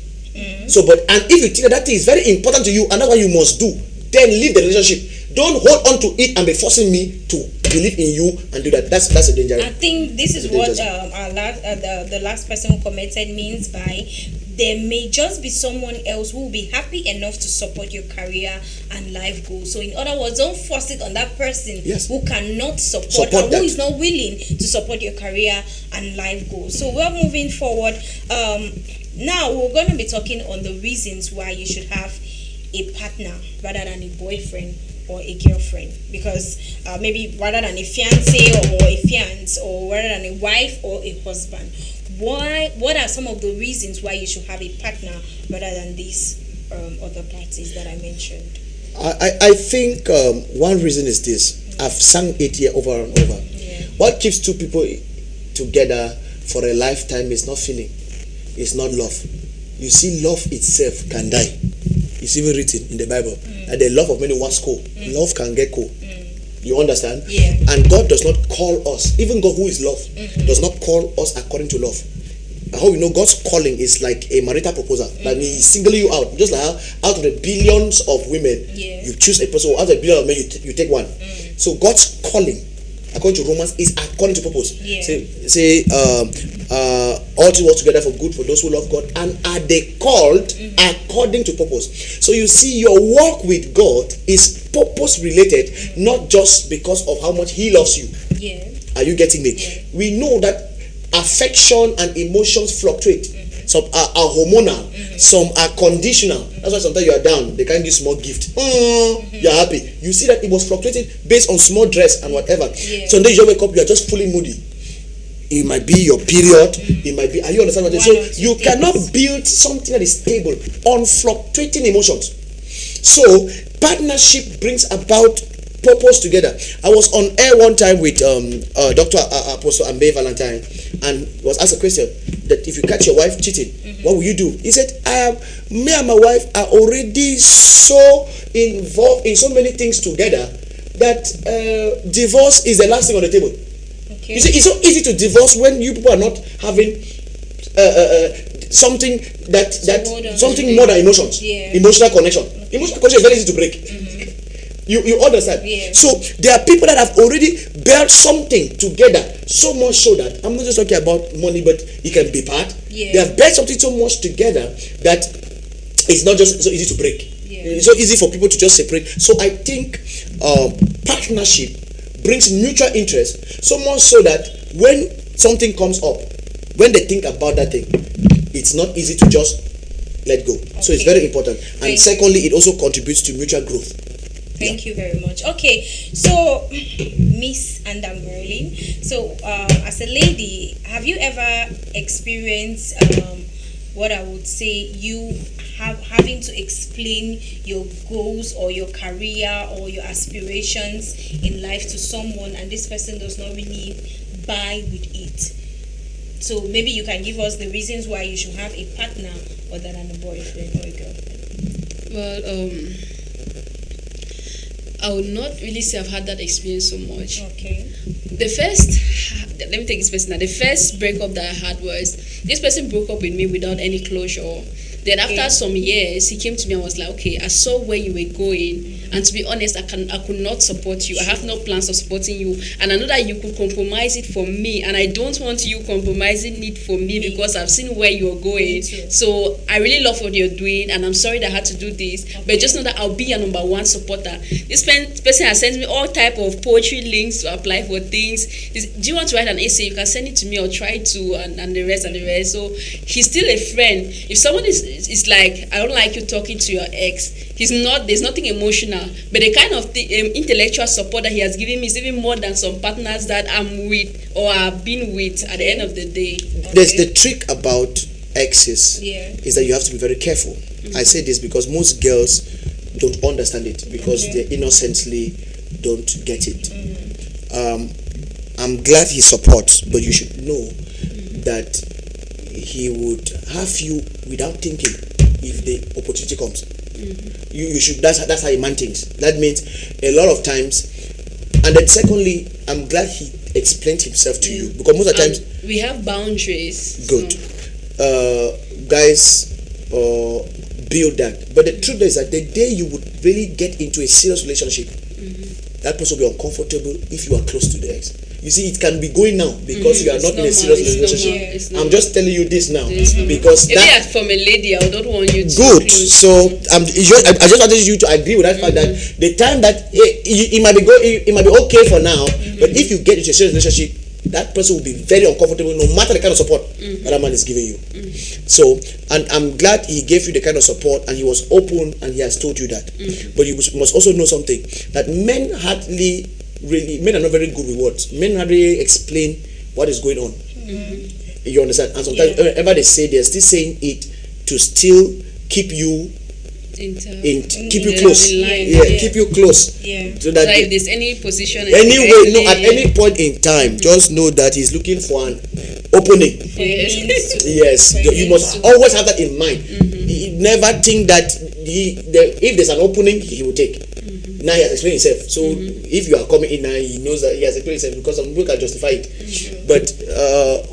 So and if you think that thing is very important to you and that's what you must do, then leave the relationship. Don't hold on to it and be forcing me to believe in you and do that. That's a danger. I think this is what the last person who commented means by there may just be someone else who will be happy enough to support your career and life goals. So in other words, don't force it on that person who cannot support and who is not willing to support your career and life goals. So we're moving forward. Now we're going to be talking on the reasons why you should have a partner rather than a boyfriend or a girlfriend, because maybe rather than a fiance or a fiance, or rather than a wife or a husband. What are some of the reasons why you should have a partner rather than these other parties that I mentioned? I think one reason is this. I've sung it here over and over. What keeps two people together for a lifetime is not feeling, it's not love. You see, love itself can die. It's even written in the Bible that the love of many once cold. Love can get cold. You understand? And God does not call us, even God who is love, does not call us according to love. I hope you know God's calling is like a marital proposal. Like He single you out. Just like how out of the billions of women, you choose a person, out of the billion of men, you take one. So God's calling, according to Romans, is according to purpose. Say all things work together for good for those who love God and are they called according to purpose. So you see, your walk with God is purpose related, not just because of how much He loves you. Are you getting me? We know that affection and emotions fluctuate. Some are hormonal, some are conditional. That's why sometimes you are down, they can't give small gift. You're happy. You see that it was fluctuating based on small dress and whatever. Someday you wake up, you are just fully moody. It might be your period. It might be. Are you understand what I'm saying? So you cannot build something that is stable on fluctuating emotions. So partnership brings about purpose together. I was on air one time with Dr. Apostle Ambe Valentine, and was asked a question that if you catch your wife cheating, what will you do? He said, me and my wife are already so involved in so many things together that divorce is the last thing on the table. You see, it's so easy to divorce when you people are not having something something more than emotions. Emotional connection. Emotional connection is very easy to break. You understand? So there are people that have already built something together, so much so that I'm not just talking about money, but it can be part. They have built something so much together that it's not just so easy to break. It's so easy for people to just separate. So I think partnership brings mutual interest, so much so that when something comes up, when they think about that thing, it's not easy to just let go. So it's very important. And secondly, it also contributes to mutual growth. Thank you very much. Okay, so Miss Andamberlin, so as a lady, have you ever experienced what I would say you having to explain your goals or your career or your aspirations in life to someone, and this person does not really buy with it? So maybe you can give us the reasons why you should have a partner other than a boyfriend or a girlfriend. Well, I would not really say I've had that experience so much. Okay. Let me take this person now. The first breakup that I had was, this person broke up with me without any closure. Then after some years, he came to me and was like, okay, I saw where you were going, and to be honest, I could not support you. I have no plans of supporting you, and I know that you could compromise it for me, and I don't want you compromising it for me because I've seen where you're going. So I really love what you're doing, and I'm sorry that I had to do this, but just know that I'll be your number one supporter. This person has sent me all type of poetry links to apply for things. Do you want to write an essay? You can send it to me or try to, and the rest and the rest. So he's still a friend. If someone is like, I don't like you talking to your ex, there's nothing emotional, but the kind of intellectual support that he has given me is even more than some partners that I'm with or have been with at the end of the day. There's the trick about exes is that you have to be very careful. I say this because most girls don't understand it because they innocently don't get it. I'm glad he supports, but you should know that he would have you without thinking if the opportunity comes. You should. That's how a man thinks. That means a lot of times. And then secondly, I'm glad he explained himself to you because most of the times we have boundaries. Good, guys, build that. But the truth is that the day you would really get into a serious relationship, that person will be uncomfortable if you are close to the ex. You see, it can be going now because you are not in a serious relationship. I'm just telling you this now because that from a lady, I don't want you to. Good. So I just wanted you to agree with that fact that the time that it might be okay for now, but if you get into a serious relationship, that person will be very uncomfortable no matter the kind of support that man is giving you. So, and I'm glad he gave you the kind of support and he was open and he has told you that. But you must also know something, that men are not very good with words. Men hardly explain what is going on. You understand? And sometimes whenever they say, they're still saying it to still keep you keep you close. Keep you close. So that if there's any position at any point in time, just know that he's looking for an opening. Yes. You must always have that in mind. Never think that if there's an opening, he will take. Now he has explained himself. So if you are coming in now, he knows that he has explained himself because some people can justify it. But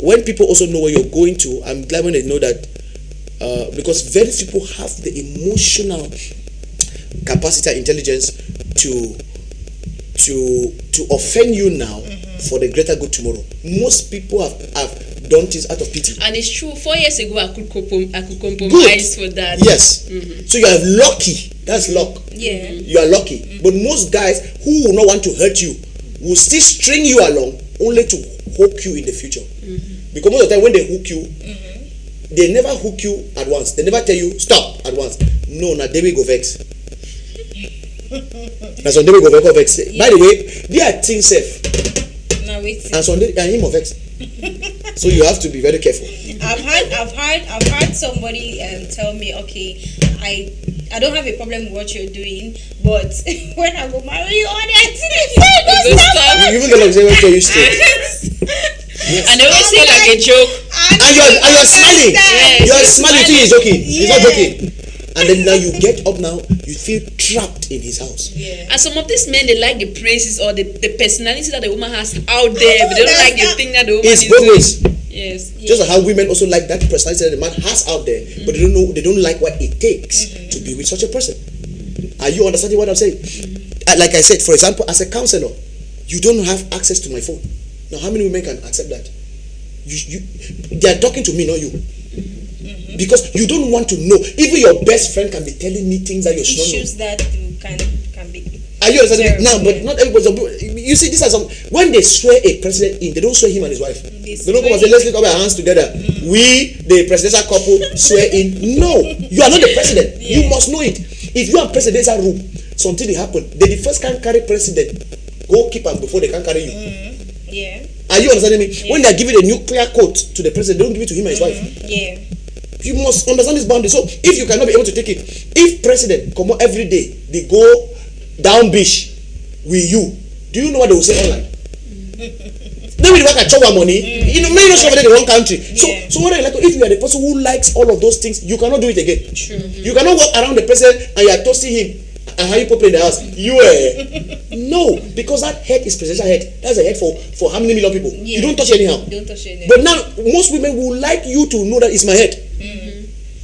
when people also know where you're going to, I'm glad when they know that because very few people have the emotional capacity and intelligence to offend you now for the greater good tomorrow. Most people have done things out of pity. And it's true. 4 years ago, I could compromise for that. Yes. So you are lucky. That's luck. You are lucky. But most guys who will not want to hurt you will still string you along only to hook you in the future. Because most of the time when they hook you, they never hook you at once. They never tell you stop at once. No, now they will go vex. That's when they will go vex. By the way, they are things safe. And so they are him of vex. So you have to be very careful. I've heard somebody tell me, okay, I don't have a problem with what you're doing, but when I go marry you, all the accidents you even get to say you straight. And they always say like a joke. And you're smiling. You're smiling too. He's joking. He's not joking. And then now you get up now, you feel trapped in his house. And some of these men, they like the praises or the personality that the woman has out there, but they don't like the thing that the woman is doing. Yes. Just like how women also like that personality that the man has out there, but they don't like what it takes to be with such a person. Are you understanding what I'm saying? Like I said, for example, as a counselor, you don't have access to my phone. Now, how many women can accept that? They are talking to me, not you. Because you don't want to know. Even your best friend can be telling me things that you should not know. Issues that can be. Are you understanding? Now, but not everybody. You see, these are some. When they swear a president in, they don't swear him and his wife. They don't come and say, let's lift up our hands together. We, the presidential couple, swear in. No, you are not the president. You must know it. If you are presidential room, something will happen. The first can carry president. Go keep am before they can carry you. Are you understanding me? When they are giving a nuclear coat to the president, they don't give it to him and his wife. You must understand this boundary. So if you cannot be able to take it, if president come out every day, they go down beach with you, do you know what they will say online? They will work at Chowa money. You know, many not over there in the wrong country. So what I like, if you are the person who likes all of those things, you cannot do it again. You cannot walk around the president and you are toasting him and how you people in the house. No, because that head is presidential head. That's a head for how many million people? You don't touch anyhow. But now most women will like you to know that it's my head.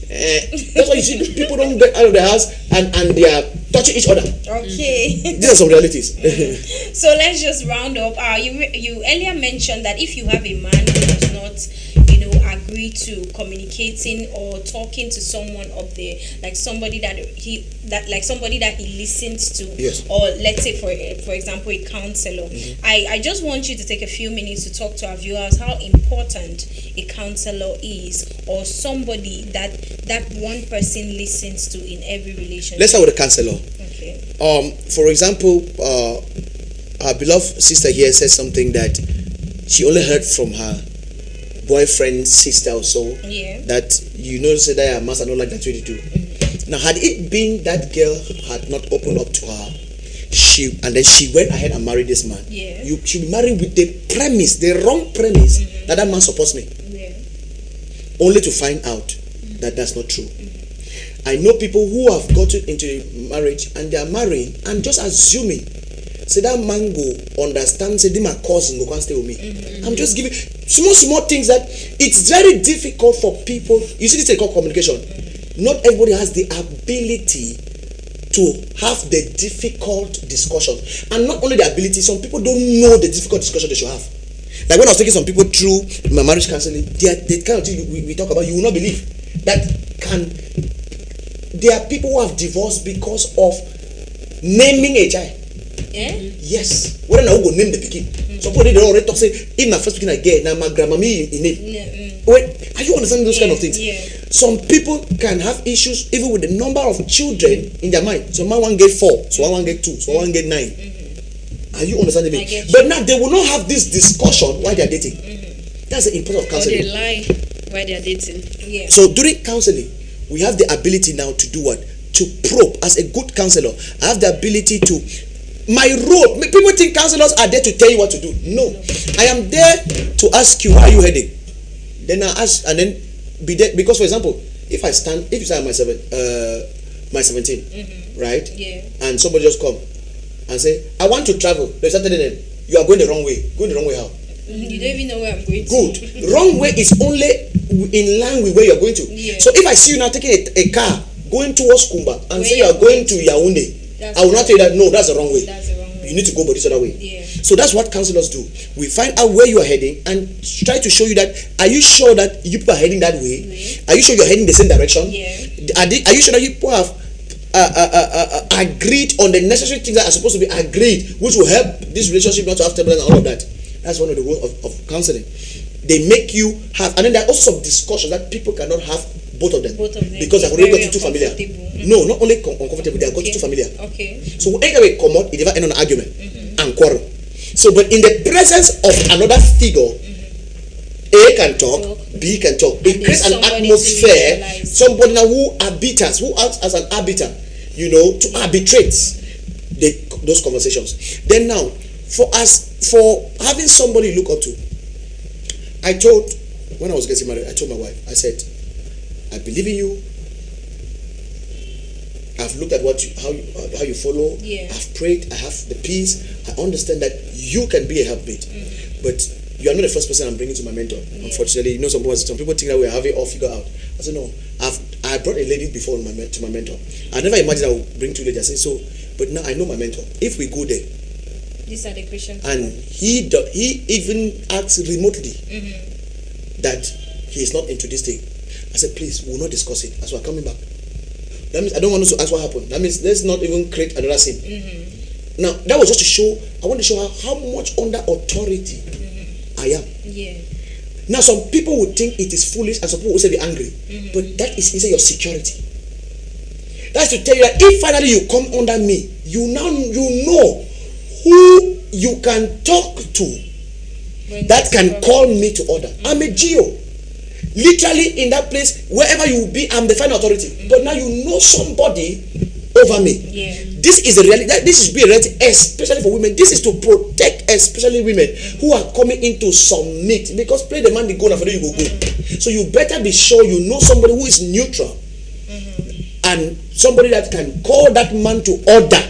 That's why you see people don't get out of the house and they are touching each other. Okay. These are some realities. So let's just round up. You earlier mentioned that if you have a man who does not, agree to communicating or talking to someone up there, like somebody that he listens to, yes. or let's say for example a counselor. I just want you to take a few minutes to talk to our viewers how important a counselor is, or somebody that one person listens to in every relationship. Let's start with a counselor. Okay. For example, our beloved sister here said something that she only heard from her boyfriend's sister or so, that say that I must not like that way to do. Now, had it been that girl had not opened up to her, she went ahead and married this man. She'll be married with the wrong premise that man supports me. Only to find out that that's not true. I know people who have gotten into marriage and they are marrying and just assuming, say that man go understand, say my cousin go can stay with me. I'm just giving small things that it's very difficult for people. You see, this is called communication. Not everybody has the ability to have the difficult discussion, and not only the ability. Some people don't know the difficult discussion they should have. Like when I was taking some people through my marriage counseling, the kind of thing we talk about, you will not believe that there are people who have divorced because of naming a child. Yes. Whether I go name the pikin. Some people they already talk say, if my first pikin I get, now my grandma in it. Wait, are you understanding those kind of things? Some people can have issues even with the number of children in their mind. So one get 4, so one get 2, so one get 9. Are you understanding me? But now they will not have this discussion while they are dating. That's the importance of counseling. Or they lie while they are dating. So during counseling, we have the ability now to do what? To probe. As a good counselor, I have the ability to. My role, people think counselors are there to tell you what to do. No, I am there to ask you, why are you heading? Then I ask, and then be there. Because, for example, if you stand my 17, right? And somebody just come and say, I want to travel. They start telling them, you are going the wrong way. Going the wrong way how? You don't even know where I'm going to. Good. Wrong way is only in line with where you're going to. So if I see you now taking a car going towards Kumba and say you are going to Yaoundé, I will not tell you that, no, that's the wrong way. You need to go but this other way. So that's what counselors do. We find out where you are heading and try to show you that, are you sure that you people are heading that way? Are you sure you're heading the same direction? Are you sure that you people have agreed on the necessary things that are supposed to be agreed, which will help this relationship not to have turbulence and all of that? That's one of the goals of counseling. They make you have, and then there are also some discussions that people cannot have both of them. Because they've already got too familiar. No, not only uncomfortable, they have got too familiar. So anyway, come out, it never end on an argument and quarrel. So, but in the presence of another figure, A can talk, B can talk. It creates an atmosphere. Somebody now who acts as an arbiter, to arbitrate those conversations. Then now, for having somebody you look up to, when I was getting married, I told my wife, I said, I believe in you. I've looked at how you follow. I've prayed. I have the peace. I understand that you can be a helpmate, but you are not the first person I'm bringing to my mentor. Unfortunately, some people think that we are having all figured out. I said no. I brought a lady before to my mentor. I never imagined I would bring 2 ladies. I said so, but now I know my mentor. If we go there, these are the Christian. And he even asks remotely that he is not into this thing. I said, please, we will not discuss it as we are coming back. That means I don't want us to ask what happened. That means let's not even create another sin. Now, that was just to show, I want to show her how much under authority I am. Now, some people would think it is foolish and some people will say be angry. But that is your security. That's to tell you that if finally you come under me, you know who you can talk to that can call me to order. I'm a GO. Literally in that place, wherever you will be, I'm the final authority. But now you know somebody over me. This is a reality. This is a reality, especially for women. This is to protect, especially women who are coming in to submit. Because play the man the go, and for you go. So you better be sure you know somebody who is neutral and somebody that can call that man to order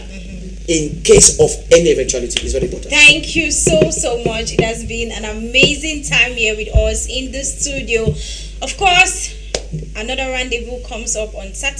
in case of any eventuality. Is very important. Thank you so much. It has been an amazing time here with us in the studio. Of course, another rendezvous comes up on Saturday.